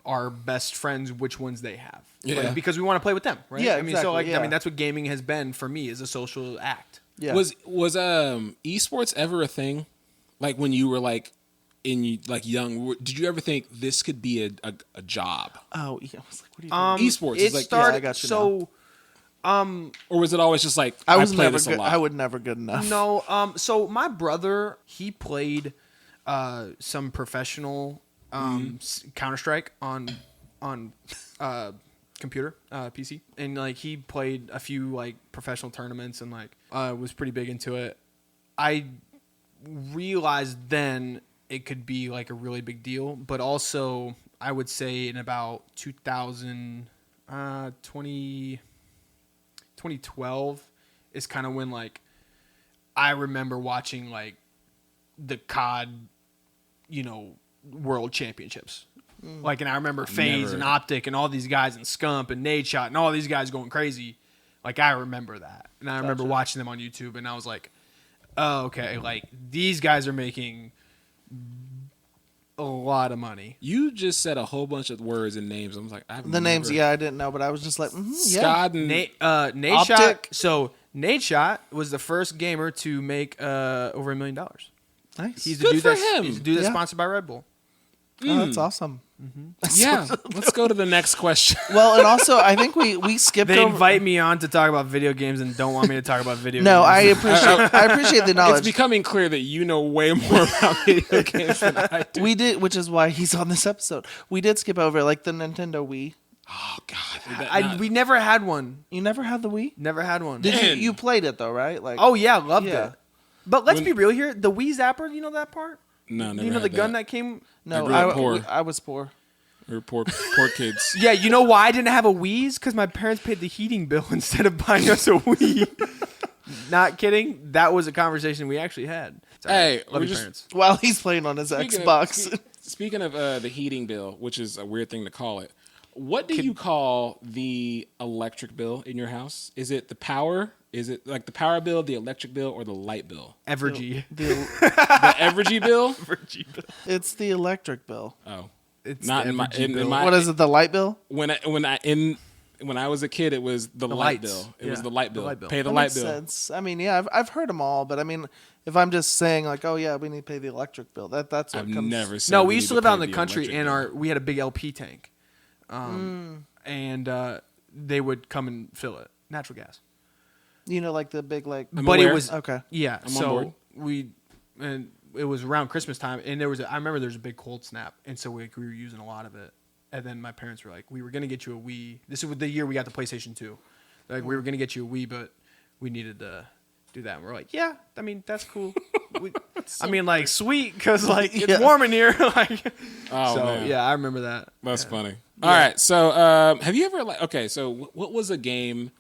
our best friends which ones they have, yeah. because we want to play with them, right? Yeah, exactly, that's what gaming has been for me, is a social act. Yeah. Was esports ever a thing? Like when you were like young, did you ever think this could be a job? Oh yeah, I was like, what are you doing? Esports It is like started. Yeah, I got you so. Or was it always just like I was play never this a good. lot? I was never good enough. No, so my brother, he played some professional Counter-Strike on computer PC, and like he played a few like professional tournaments and like was pretty big into it. I realized then it could be like a really big deal, but also I would say in about 2012 is kind of when like I remember watching like the COD, World Championships. Like, and I remember FaZe and Optic and all these guys and Scump and Nade Shot and all these guys going crazy. Like, I remember that. And I remember watching them on YouTube, and I was like, oh, okay, like, these guys are making a lot of money. You just said a whole bunch of words and names. I was like, names, I didn't know, but I was just like, yeah. Scott and Nade Optic. Shot. So, Nade Shot was the first gamer to make over $1 million. Nice. He's the Good dude for that's, him. He's the dude that's Yeah. sponsored by Red Bull. Oh, that's awesome. yeah. Let's go to the next question. Well, and also, I think we skipped They over. invite me on to talk about video games and don't want me to talk about video No, games. I appreciate the It's knowledge. becoming clear that you know way more about video games than I do. We did, which is why he's on this episode. We did skip over like the Nintendo Wii. Oh God, We never had one. You never had the Wii? Never had one. Did Man. you played it though, right? Like, Oh yeah, loved Yeah. it. But let's be real here. The Wii Zapper, you know that part? no, never You know had the gun that came? no, I grew up poor. I was poor. We're poor kids. Yeah, you know why I didn't have a Wii's? Because my parents paid the heating bill instead of buying us a Wii. Not kidding. That was a conversation we actually had. Sorry. Hey, love we're your just- parents. While he's playing on his Xbox. Speaking of the heating bill, which is a weird thing to call it, what do you call the electric bill in your house? Is it the power? Is it like the power bill, the electric bill, or the light bill? Evergy. The Evergy bill? It's the electric bill. Oh, It's not the in my Evergy in bill. my. What is it? The light bill? When I was a kid, it was the light lights. bill. It was Yeah, the light the bill. light bill. Pay the That light makes bill. sense. I mean, yeah, I've heard them all, but I mean, if I'm just saying like, oh yeah, we need to pay the electric bill. That's what I've comes. never seen. No, we used to live out in the country, and we had a big LP tank, Mm. and they would come and fill it, natural gas. You know, like the big like. I'm But aware. it was Okay. yeah. I'm on board. And it was around Christmas time, and I remember there was a big cold snap, and so we were using a lot of it. And then my parents were like, "We were gonna get you a Wii. This is the year we got the PlayStation 2. Like we were gonna get you a Wii, but we needed to do that." And we're like, "Yeah, I mean that's cool. I mean like sweet because like it's Yeah. warm in here." Like, Oh so man, yeah, I remember that. that's Yeah. funny. All right, so have you ever like? Okay, so what was a game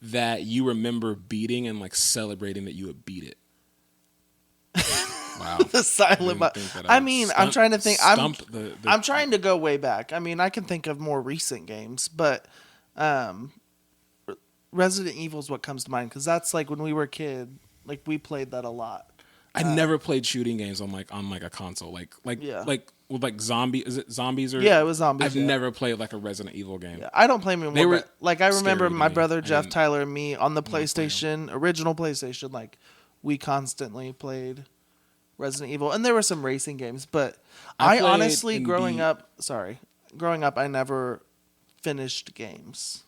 that you remember beating and like celebrating that you would beat it? Wow. The silent. Didn't think that I would mean, I'm stump- trying to think. stump the- I'm trying to go way back. I mean, I can think of more recent games, but Resident Evil is what comes to mind because that's like when we were a kid. Like we played that a lot. I never played shooting games on like a console. Like Yeah. with like zombie. Is it zombies or? Yeah, it was zombies. I've yeah. never played like a Resident Evil game. Yeah, I don't play them anymore. They were But, like I remember scary to my me. brother I Jeff, didn't Tyler, and me on the play 'em. PlayStation, original PlayStation. Like we constantly played Resident Evil, and there were some racing games. But I I played honestly, and growing beat- up, I never finished games.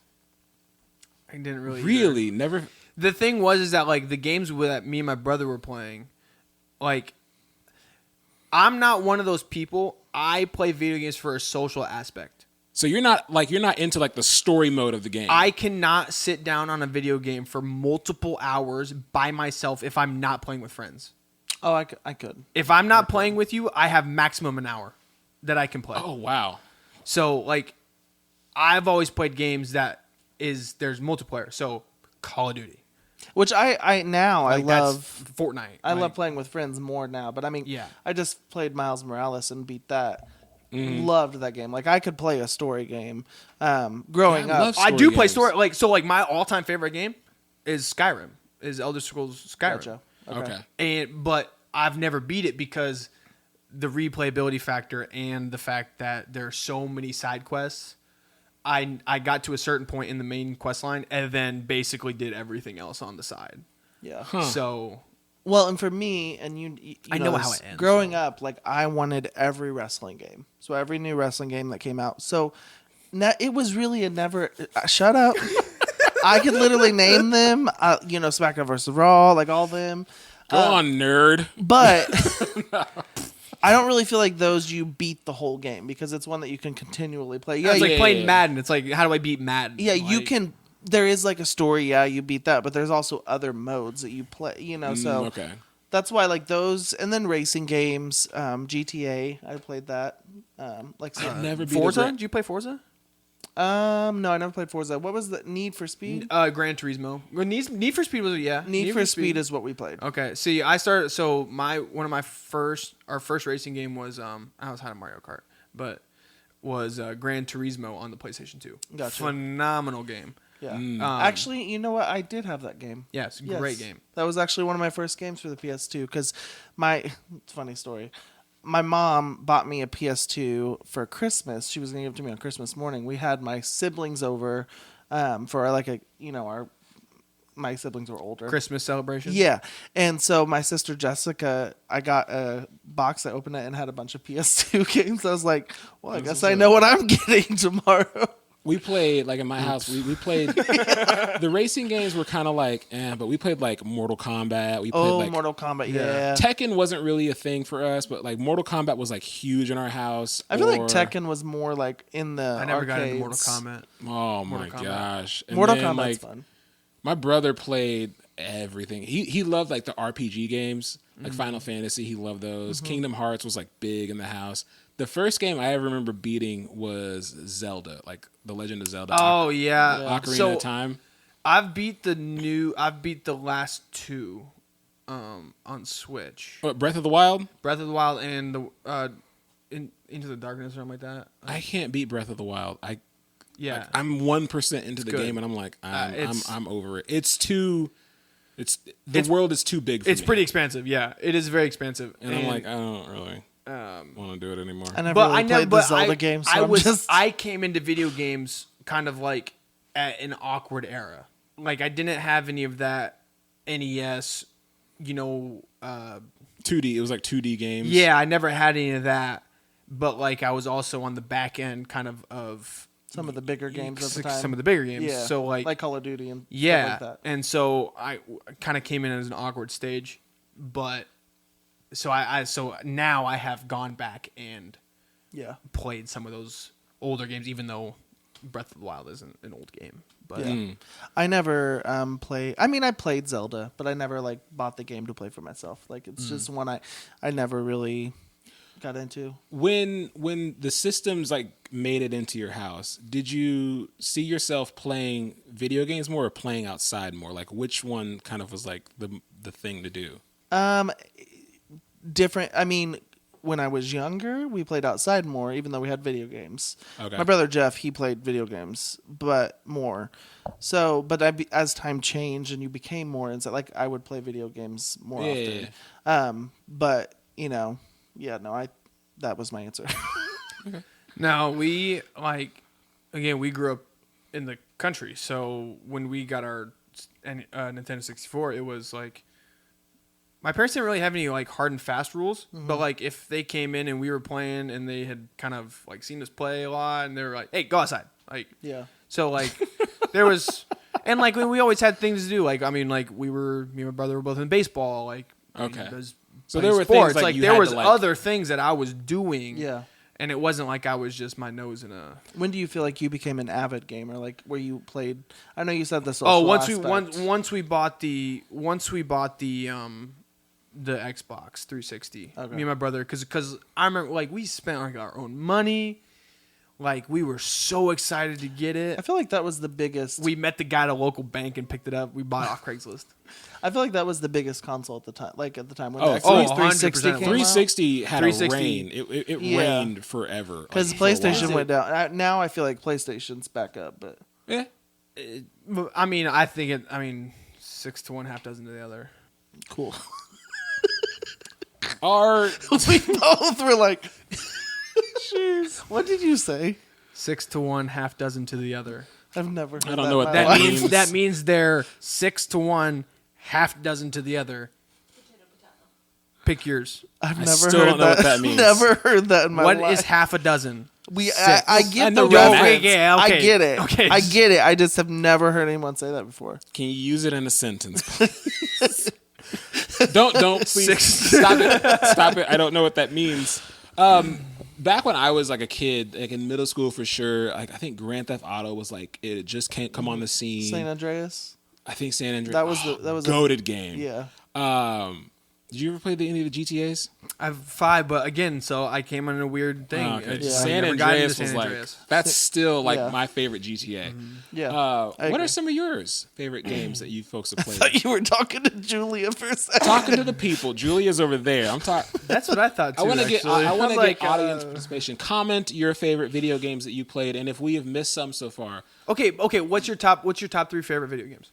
I didn't really. Really, never. The thing was that like the games that me and my brother were playing, like I'm not one of those people. I play video games for a social aspect. So you're not into like the story mode of the game. I cannot sit down on a video game for multiple hours by myself if I'm not playing with friends. Oh, I could. If I'm not playing with you, I have maximum an hour that I can play. Oh wow. So like I've always played games that there's multiplayer. So Call of Duty. Which I now Like, I that's love. Fortnite. I Like, love playing with friends more now, but I mean, Yeah. I just played Miles Morales and beat that. Mm-hmm. Loved that game. Like I could play a story game. Growing Yeah, I up, love I do story play games. story like my all-time favorite game is Skyrim. Is Elder Scrolls Skyrim. Gotcha. Okay. But I've never beat it because the replayability factor and the fact that there are so many side quests. I got to a certain point in the main quest line and then basically did everything else on the side. Yeah. So Well, and for me, and you I know how this, it ends, growing up, like I wanted every wrestling game, so every new wrestling game that came out. So it was really a never. Shut up. I could literally name them. SmackDown versus Raw, like all of them. Go on, nerd. But I don't really feel like those you beat the whole game because it's one that you can continually play. Yeah, It's like yeah, playing yeah. Madden. It's like, how do I beat Madden? yeah, you Like, can. There is like a story. Yeah, you beat that, but there's also other modes that you play. You know, so Okay. that's why like those, and then racing games, GTA. I played that. I've never beat Forza? a Did you play Forza? No, I never played Forza. What was the Need for Speed? Gran Turismo. Well, Need for Speed was Need for Speed is what we played. Okay. See, I started. So our first racing game was I was had a Mario Kart, but was Gran Turismo on the PlayStation 2. Gotcha. Phenomenal game. Yeah. Mm. Actually, you know what? I did have that game. Yes, Yes. great game. That was actually one of my first games for the PS2 because funny story. My mom bought me a PS2 for Christmas. She was going to give it to me on Christmas morning. We had my siblings over for my siblings were older. Christmas celebration. Yeah. And so my sister Jessica, I got a box, I opened it and had a bunch of PS2 games. I was like, well, I guess I know what I'm getting tomorrow. We played, like in my house, we played, the racing games were kind of like, but we played like Mortal Kombat. We played like, Mortal Kombat, yeah. Tekken wasn't really a thing for us, but like Mortal Kombat was like huge in our house. I feel like Tekken was more like in the I never got into Mortal arcades. Kombat. Oh my Mortal Kombat. gosh. And Mortal then, Kombat's like, fun. my brother played everything. He loved like the RPG games, like Final Fantasy. He loved those. Kingdom Hearts was like big in the house. The first game I ever remember beating was Zelda, like The Legend of Zelda. Oh yeah. Ocarina of Time. I've beat the last two on Switch. What, Breath of the Wild? Breath of the Wild and the Into the Darkness or something like that. I can't beat Breath of the Wild. Yeah. I'm 1% into the good. game, and I'm like, it's- I'm over it. The world is too big for me. It's pretty expensive. Yeah, it is very expensive. and I'm like, I don't really want to do it anymore. I never but really I know, played the but Zelda games. So I came into video games kind of like at an awkward era. Like I didn't have any of that NES, 2D. It was like 2D games. Yeah, I never had any of that. But like I was also on the back end kind of some of the bigger games at the time. some of the bigger games. Yeah, So like Call of Duty and yeah, stuff like that. and so I kind of came in as an awkward stage, but so now I have gone back and Yeah. played some of those older games, even though Breath of the Wild isn't an old game. But Yeah. I never play. I mean, I played Zelda, but I never like bought the game to play for myself. Like it's just one I never really got into. When the systems like made it into your house, did you see yourself playing video games more or playing outside more? Like which one kind of was like the thing to do? Different. I mean, when I was younger, we played outside more, even though we had video games. Okay. My brother Jeff, he played video games, but more. So, but as time changed and you became more inside, like I would play video games more often. Yeah. But that was my answer. now we we grew up in the country, so when we got our Nintendo 64, it was like my parents didn't really have any like hard and fast rules, but like if they came in and we were playing and they had kind of like seen us play a lot and they were like, "Hey, go outside!" Like, Yeah. So like there was, and like we always had things to do. Like I mean, like me and my brother were both in baseball. Like Okay. So there were sports. things like you there had was to, like- other things that I was doing. Yeah. And it wasn't like I was just my nose in a. When do you feel like you became an avid gamer? Like where you played? I know you said this. Once we bought the Xbox 360. Okay. Me and my brother, because I remember like we spent like our own money. Like we were so excited to get it. I feel like that was the biggest. We met the guy at a local bank and picked it up. We bought it off Craigslist. I feel like that was the biggest console at the time. Like at the time when Oh, the Xbox 100% 360 came out. 360 had 360. a reign. It Yeah. reigned forever. Because like, for a PlayStation while. went down. Now I feel like PlayStation's back up, but Yeah. I mean, I think it. I mean, 6 to 1, half dozen to the other. cool. Our We both were like, "Jeez, what did you say?" 6 to 1, half dozen to the other. I've never heard I don't that know in what my that life. means. That means they're 6 to 1, half dozen to the other. Pick yours. I've I never still heard don't know that. what that means. Never heard that in my What life. is half a dozen? I I get know the what reference. yeah, okay. I get it. Okay. I get it. I just have never heard anyone say that before. Can you use it in a sentence, please? Don't please stop it. I don't know what that means. Back when I was like a kid, like in middle school for sure, like I think Grand Theft Auto was like it just can't come on the scene. San Andreas. I think San Andreas. That was goated game. Yeah. Did you ever play any of the GTAs? I have 5, but again, so I came on a weird thing. Oh, okay. I just San never got into Andreas was like that's still like my favorite GTA. Yeah. What are some of yours favorite games that you folks have I played? thought you were talking to Julia for a second. Talking to the people. Julia's over there. I'm talking. That's what I thought too. I want to get like, audience participation. Comment your favorite video games that you played, and if we have missed some so far. Okay. What's your top 3 favorite video games?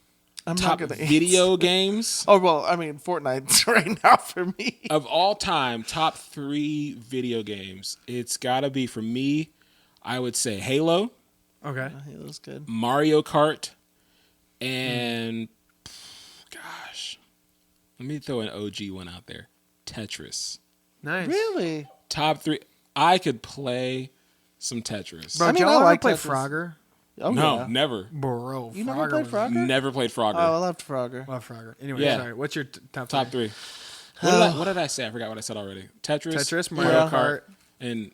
I'm Top not gonna video games Oh well, I mean Fortnite's right now for me. of all time. Top 3 video games. It's got to be for me. I would say Halo, Okay. Halo's good. Mario Kart, and gosh, let me throw an OG one out there. Tetris. Nice. Really? Top 3. I could play some Tetris. Bro, I mean, did y'all I ever like play Tetris. Frogger? Oh no, yeah. never. Bro, You never played Frogger? Never played Frogger. Oh, I loved Frogger. Love Frogger. Anyway, Yeah. sorry. What's your top 3. What did I say? I forgot what I said already. Tetris, Mario Mario Kart, and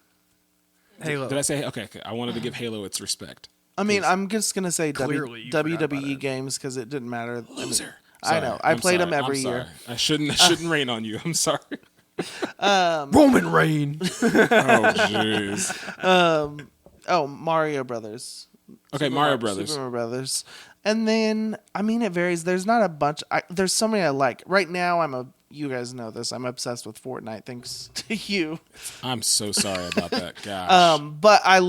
Halo. Did I say okay? I wanted to give Halo its respect. I mean, I'm just gonna say Clearly, you forgot about WWE it. games because it didn't matter. Loser. I know. I played them every year. I shouldn't rain on you. I'm sorry. Roman Reigns. Oh jeez. Oh, Mario Brothers. Okay, Mario Brothers. Super Mario Brothers. And then, I mean, it varies. There's not a bunch. There's so many I like. Right now, you guys know this. I'm obsessed with Fortnite, thanks to you. I'm so sorry about that. Gosh. But I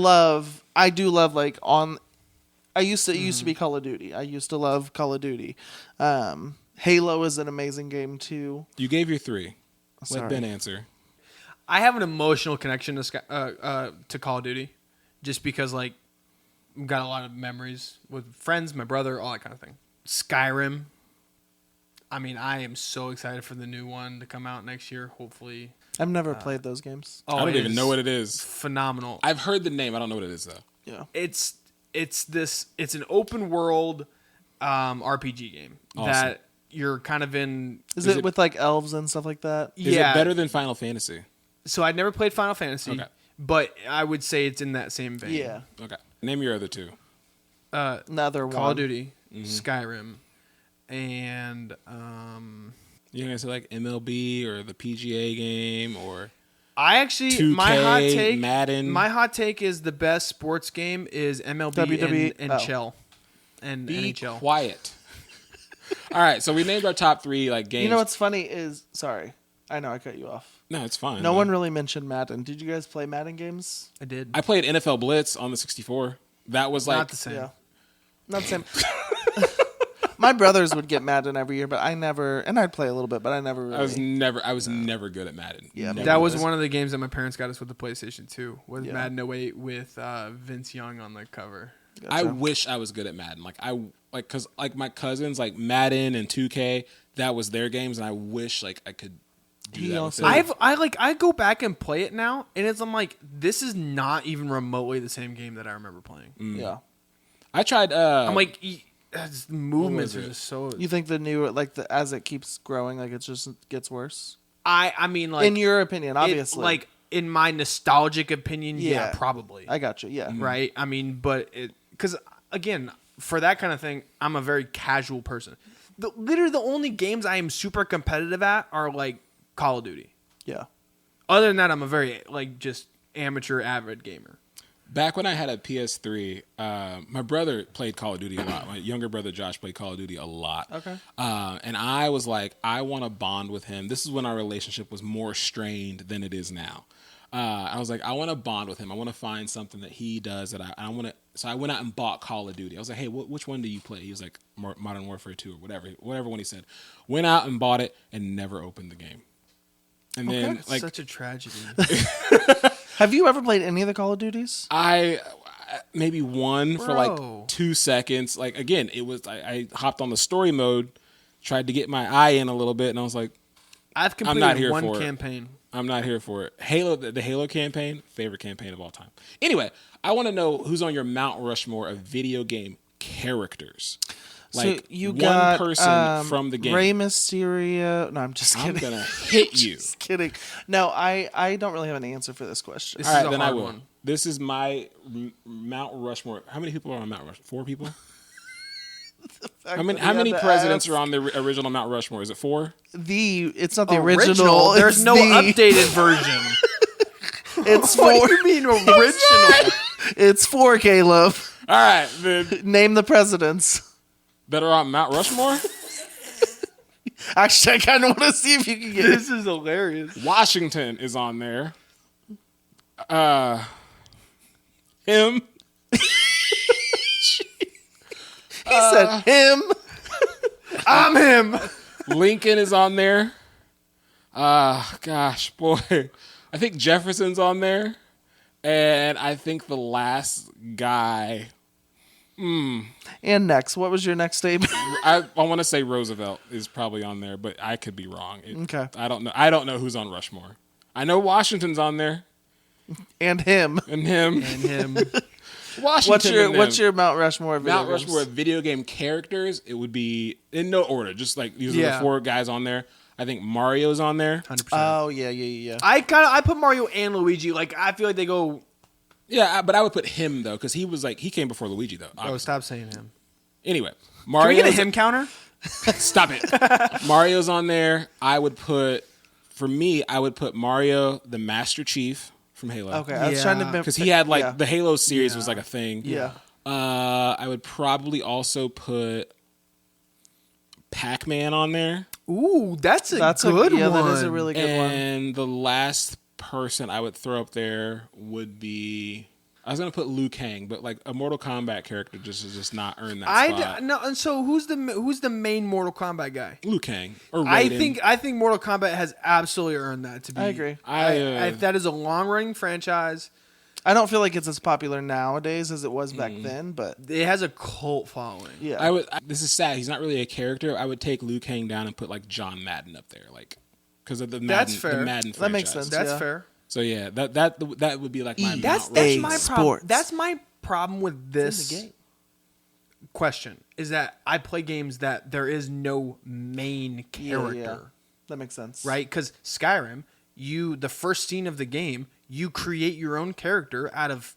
do love like it used to be Call of Duty. I used to love Call of Duty. Halo is an amazing game too. You gave your 3. Sorry. Let Ben answer. I have an emotional connection to Call of Duty, just because like I've got a lot of memories with friends, my brother, all that kind of thing. Skyrim. I mean, I am so excited for the new one to come out next year. Hopefully, I've never played those games. I don't even know what it is. Phenomenal. I've heard the name. I don't know what it is though. Yeah. It's an open world RPG game Awesome. that you're kind of in. Is it with like elves and stuff like that? Is it better than Final Fantasy? So I'd never played Final Fantasy, Okay. but I would say it's in that same vein. Yeah. Okay. Name your other 2. Another one. Call of Duty, Skyrim, and You're gonna say like MLB or the PGA game or I actually 2K, Madden. My hot take is the best sports game is MLB WWE. and Oh. Shell and Be NHL. quiet. All right, so we named our top 3 like games. You know what's funny is sorry, I know I cut you off. No, it's fine. No one really mentioned Madden. Did you guys play Madden games? I did. I played NFL Blitz on the 64. That was like Not the same. Yeah. Not the same. My brothers would get Madden every year, but I never, and I'd play a little bit, but I never really. I was never good at Madden. Yeah, Never That was one of the games that my parents got us with the PlayStation 2. Was Yeah. Madden 08 with Vince Young on the cover. I Gotcha. wish I was good at Madden. Cuz like my cousins like Madden and 2K, that was their games and I wish like I could do He that also- with it. I go back and play it now, and I'm like, this is not even remotely the same game that I remember playing. Yeah. I tried I'm like, the movements was are it? just so. You think the new, as it keeps growing, like it just gets worse? I mean, like In your opinion, obviously. like in my nostalgic opinion, yeah, Yeah. probably. I got you. Yeah. Right? I mean, but because again, for that kind of thing, I'm a very casual person. Literally, the only games I am super competitive at are like Call of Duty. Yeah. Other than that, I'm a very like just amateur, avid gamer. back when I had a PS3, my brother played Call of Duty a lot. My younger brother Josh played Call of Duty a lot. Okay. And I was like, I want to bond with him. This is when our relationship was more strained than it is now. I was like, I want to bond with him. I want to find something that he does that I want to. So I went out and bought Call of Duty. I was like, hey, which one do you play? He was like, Modern Warfare 2 or whatever one he said. Went out and bought it and never opened the game. And then like Such a tragedy. Have you ever played any of the Call of Duties? I maybe one for Bro. like 2 seconds. Like again, it was I hopped on the story mode, tried to get my eye in a little bit, and I was like, I've I'm not completed here one for it. campaign. I'm not here for it. Halo, the Halo campaign, favorite campaign of all time. Anyway, I want to know who's on your Mount Rushmore of video game characters. Like so you one got person from the game. Rey Mysterio. No, I'm just kidding. I'm gonna hit you. Just kidding. No, I don't really have an answer for this question. This All is right, a then I hard will. one. This is my Mount Rushmore. How many people are on Mount Rushmore? 4 people. How many presidents are on the original Mount Rushmore? Is it 4? It's not the original. There's it's no the, updated version. It's What 4. do you mean original? It's 4, Caleb. All right, then Name the presidents. that are on Mount Rushmore. Actually, I kind of want to see if you can get it. This is hilarious. Washington is on there. Him. He said him. I'm him. Lincoln is on there. Gosh, boy. I think Jefferson's on there. And I think the last guy, And next, what was your next statement? I want to say Roosevelt is probably on there, but I could be wrong. Okay. I don't know. I don't know who's on Rushmore. I know Washington's on there. And him. And him. And him. Washington. What's your Mount Rushmore? Video Mount games? Rushmore video game characters? It would be in no order. Just like these are the 4 guys on there. I think Mario's on there. 100%. Oh yeah. I put Mario and Luigi. Like I feel like they go. Yeah, but I would put him though because he came before Luigi though. Oh, obviously. stop saying him. Anyway, Can we Mario. get a him counter? Stop it. Mario's on there. I would put Mario the Master Chief from Halo. Okay, I was trying to Because he had yeah. the Halo series was like a thing. Yeah. I would probably also put Pac-Man on there. Ooh, that's a good one. Yeah, that is a really good one. And the last person I would throw up there would be I was gonna put Liu Kang, but like a Mortal Kombat character just has just not earned that spot. No, and so who's the main Mortal Kombat guy? Liu Kang or Raiden. I think Mortal Kombat has absolutely earned that to be. I agree. That is a long running franchise. I don't feel like it's as popular nowadays as it was back then, but It has a cult following. yeah. This is sad. He's not really a character. I would take Liu Kang down and put like John Madden up there, like because of the Madden. That's fair. The Madden That makes franchise. sense. That's Yeah. fair. So yeah, that would be like my That's Mount Rushmore. my problem. Sports. That's my problem with in this the game. question is that I play games that there is no main character. Yeah. That makes sense. Right? Because Skyrim, the first scene of the game, you create your own character out of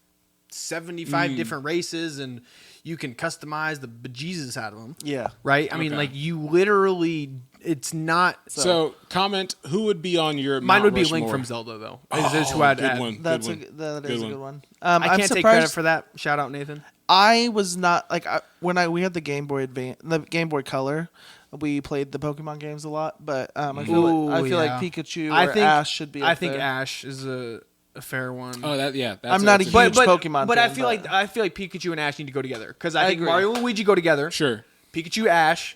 75 different races, and you can customize the bejesus out of them. Yeah. Right? I mean, Okay. like, you literally, it's not... So comment who would be on your Mine Mount would be Rushmore? Link from Zelda, though. Oh, Is who I'd good add. one. That is Good a one. good one. I I'm can't take surprised credit for that. Shout out, Nathan. I was not like we had the Game Boy the Game Boy Color. We played the Pokemon games a lot, but I feel like yeah. Pikachu I or think Ash should be. I up think there. Ash is a fair one. Oh, that's I'm not a that's huge Pokemon but fan, I feel like Pikachu and Ash need to go together because I think agree. Mario and Luigi go together. sure. Pikachu, Ash,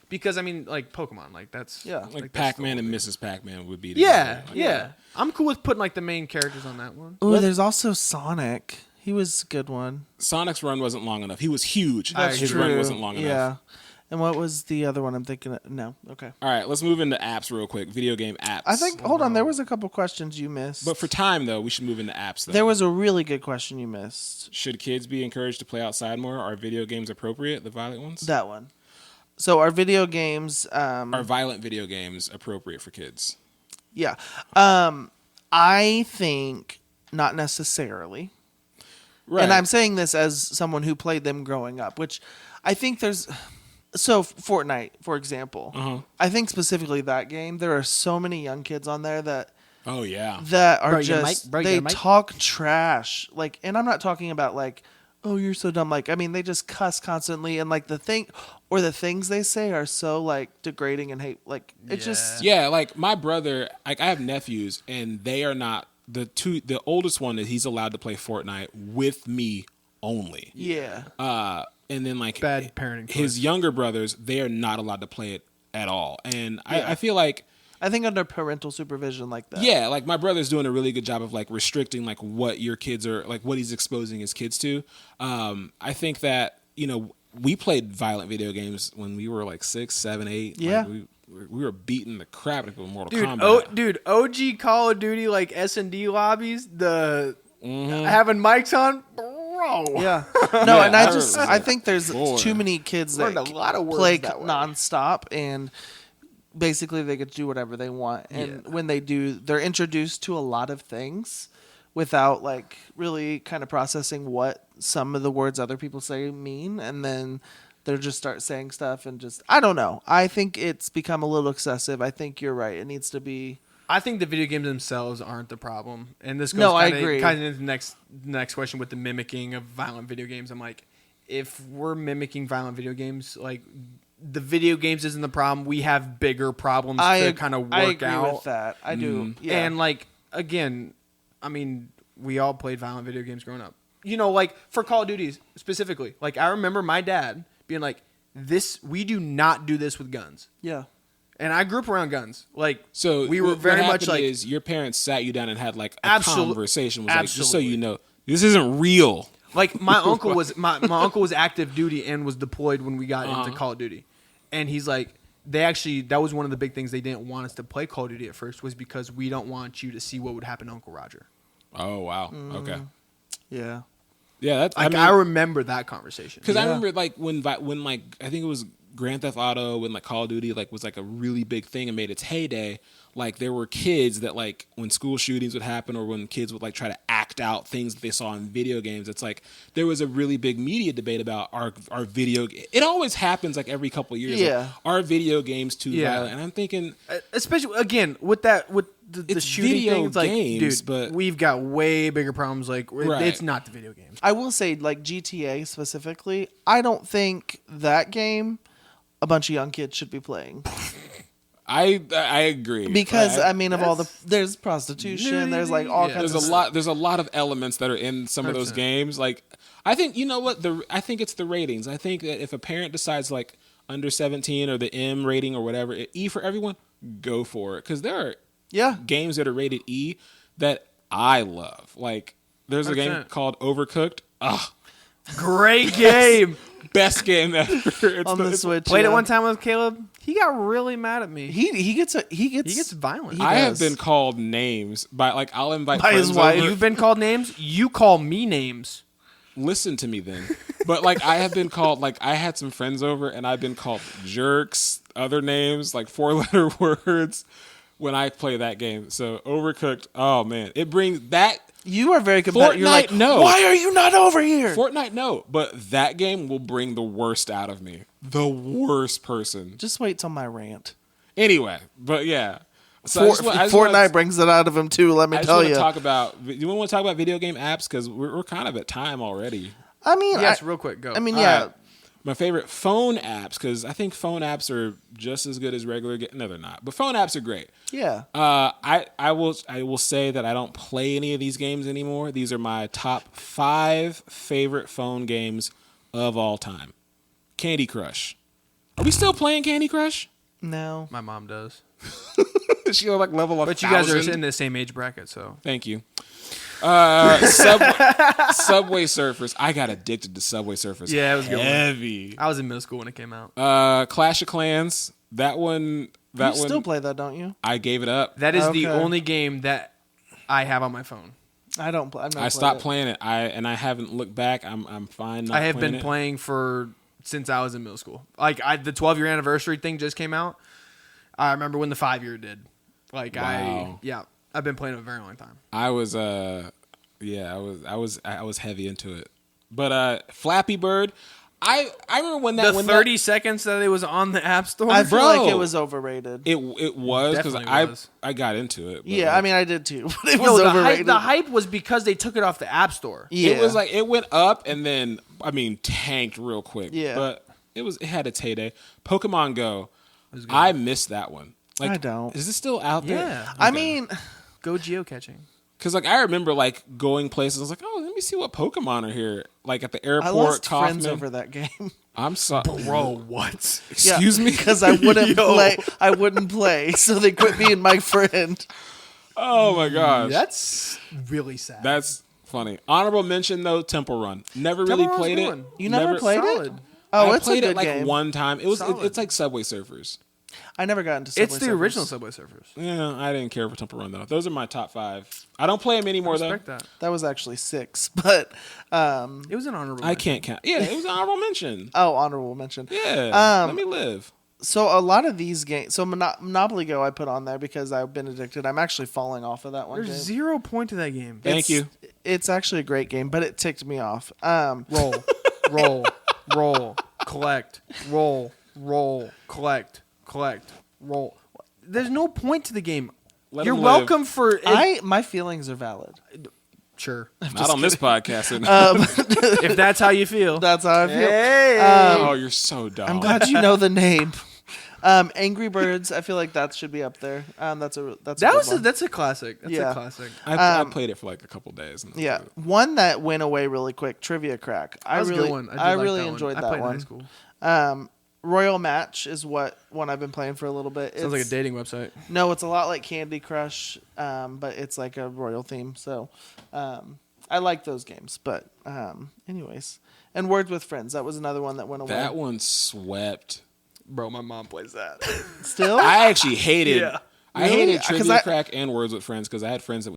because I mean, like Pokemon, like that's Yeah. Like that's Pac-Man the and whole Mrs. Pac-Man would be thing. Yeah, together. yeah. I'm cool with putting like the main characters on that one. Oh, there's also Sonic. He was a good one. Sonic's run wasn't long enough. He was huge. That's His true. run wasn't long yeah. enough. And what was the other one I'm thinking of? No. Okay. All right, let's move into apps real quick. Video game apps. I think. Hold on. There was a couple questions you missed. But for time though, we should move into apps. Though. there was a really good question you missed. Should kids be encouraged to play outside more? Are video games appropriate? The violent ones? That one. So our video games. Are violent video games appropriate for kids? Yeah. I think not necessarily. Right. And I'm saying this as someone who played them growing up, which I think there's. So Fortnite, for example, I think specifically that game, there are so many young kids on there that Oh yeah. are Bro, you got a just mic? Bro, you they got a mic? talk trash. Like, and I'm not talking about like, oh, you're so dumb. Like, I mean, they just cuss constantly, and like the things they say are so like degrading and hate. Like, it's just Yeah, like my brother, like I have nephews, and they are not the oldest one is he's allowed to play Fortnite with me only. yeah. And then like Bad parenting his choice. younger brothers, they are not allowed to play it at all. And I feel like I think under parental supervision like that. yeah, like my brother's doing a really good job of like restricting like what your kids are like what he's exposing his kids to. I think that we played violent video games when we were like 6, 7, 8. Yeah. Like, we were beating the crap out of Mortal Kombat. OG Call of Duty like S&D lobbies, having mics on. row. Yeah. No, Yeah, and I I think there's Boy. too many kids that Learned a lot of words play that way. nonstop, and basically they get to do whatever they want. And when they do, they're introduced to a lot of things without like really kind of processing what some of the words other people say mean, and then they just start saying stuff and just I don't know. I think it's become a little excessive. I think you're right. It needs to be. I think the video games themselves aren't the problem, and this goes No, I agree. kind of into the next question with the mimicking of violent video games. I'm like, if we're mimicking violent video games, like the video games isn't the problem. We have bigger problems to kind of work I agree out. with that. I do. Yeah. And like again, I mean, we all played violent video games growing up. You know, like for Call of Duty specifically. Like I remember my dad being like, we do not do this with guns. Yeah. And I grew up around guns. Like, So we were what very much happened like, is your parents sat you down and had like a Absolute- conversation. Was like, just so absolutely. you know, this isn't real. like my uncle was my uncle was active duty and was deployed when we got into Call of Duty, and he's like, that was one of the big things they didn't want us to play Call of Duty at first, was because we don't want you to see what would happen to Uncle Roger. Oh wow. Okay. Yeah. Yeah, that's. Like I remember that conversation. Because I remember like when like I think it was Grand Theft Auto, when like Call of Duty like was like a really big thing and made its heyday. Like there were kids that like when school shootings would happen or when kids would like try to act out things that they saw in video games. It's like there was a really big media debate about our video. It always happens like every couple of years. Yeah. Like, are video games too Yeah. violent? And I'm thinking, especially again with the It's shooting video things, like, games, dude, but- we've got way bigger problems. Like Right. it's not the video games. I will say, like GTA specifically, I don't think that game a bunch of young kids should be playing I agree because I I mean, of all there's prostitution, there's like all Yeah. kinds there's of a lot. There's a lot of elements that are in some of those 100%. games. Like, I think you know what I think it's the ratings. I think that if a parent decides like under 17 or the M rating or whatever, E for everyone, go for it because there are Yeah. games that are rated E that I love. Like, there's a game 100%. called Overcooked. Ah, Great game. best game ever. It's on the Switch. Played yeah. it one time with Caleb. He got really mad at me. He gets He gets violent. He I have does. been called names by like I'll invite By his friends wife. over. You've been called names. You call me names. Listen to me then. But like I have been called, like I had some friends over and I've been called jerks, other names, like 4-letter words when I play that game. So Overcooked, oh man, it brings that. You are very competitive. You're like, Fortnite, no. why are you not over here? Fortnite, no, but that game will bring the worst out of me. The worst person. Just wait till my rant. Anyway, but yeah. So I just Fortnite wanna- brings it out of him too. Let me I just tell want to you. talk about. You want to talk about video game apps because we're kind of at time already. I mean, Yes, real quick, go. I mean, All yeah. right. My favorite phone apps, because I think phone apps are just as good as regular. No, they're not. But phone apps are great. Yeah. I will say that I don't play any of these games anymore. These are my top 5 favorite phone games of all time. Candy Crush. Are we still playing Candy Crush? No. My mom does. She like level up. But you guys are in the same age bracket, so. Thank you. Subway Surfers. I got addicted to Subway Surfers. Yeah, it was a good one. heavy. I was in middle school when it came out. Clash of Clans. That one. That You one. still play that, don't you? I gave it up. That is the Okay. only game that I have on my phone. I don't play. I stopped playing it. I haven't looked back. I'm fine. Not I have been it. playing since I was in middle school. Like the 12-year anniversary thing just came out. I remember when the 5-year did. Like Wow. I've been playing it a very long time. I was I was heavy into it. But Flappy Bird, I remember when that The when 30 seconds that it was on the App Store. I feel Bro. like it was overrated. it was because Definitely was. I got into it. But yeah, like, I mean, I did too. But it No, was the overrated. hype was because they took it off the App Store. Yeah. it was like it went up and then tanked real quick. Yeah. But it had its heyday. Pokemon Go, I missed that one. Like, I don't. Is it still out there? Yeah. I mean, Go geocaching. Because like I remember like going places. I was like, oh, let me see what Pokemon are here. Like at the airport. I lost Kaufman. friends over that game. I'm sorry, Bro, what? Excuse me. because I wouldn't play. I wouldn't play, so they quit being my friend. Oh my gosh, That's really sad. that's funny. Honorable mention though, Temple Run. Never really Temple Run's played a good it. one. You never played it? Solid. Oh, I it's played a good it like game. one time. It was Solid. it's like Subway Surfers. I never got into Subway It's the Surfers. original Subway Surfers. Yeah, I didn't care for Temple Run though. Those are my top 5. I don't play them anymore though. Respect that. That was actually 6, but It was an honorable. I can't count. Yeah, it was an honorable mention. honorable mention. Yeah, let me live. So a lot of these games, so Monopoly Go I put on there because I've been addicted. I'm actually falling off of that one. There's game. 0 point to that game. Thank you. It's actually a great game, but it ticked me off. Roll, roll, collect, roll, collect, roll. There's no point to the game. Let You're 'em live. welcome for it. My feelings are valid. Sure. Not on this podcast. If that's how you feel. That's how I feel. Hey. Oh, you're so dumb. I'm glad you know the name. Angry Birds. I feel like that should be up there. That's a That's a classic. That's Yeah. a classic. I played it for like a couple days. And yeah. One that went away really quick. Trivia Crack. That was a good one. I like really that enjoyed one. that I played one. in high school. Royal Match is one I've been playing for a little bit. Sounds like a dating website. No, it's a lot like Candy Crush, but it's like a royal theme. So I like those games. But anyways, and Words with Friends. That was another one that went away. that one swept. Bro, my mom plays that. Still, I actually hated. Yeah. I Really? hated 'Cause Trivia Crack and Words with Friends because I had friends that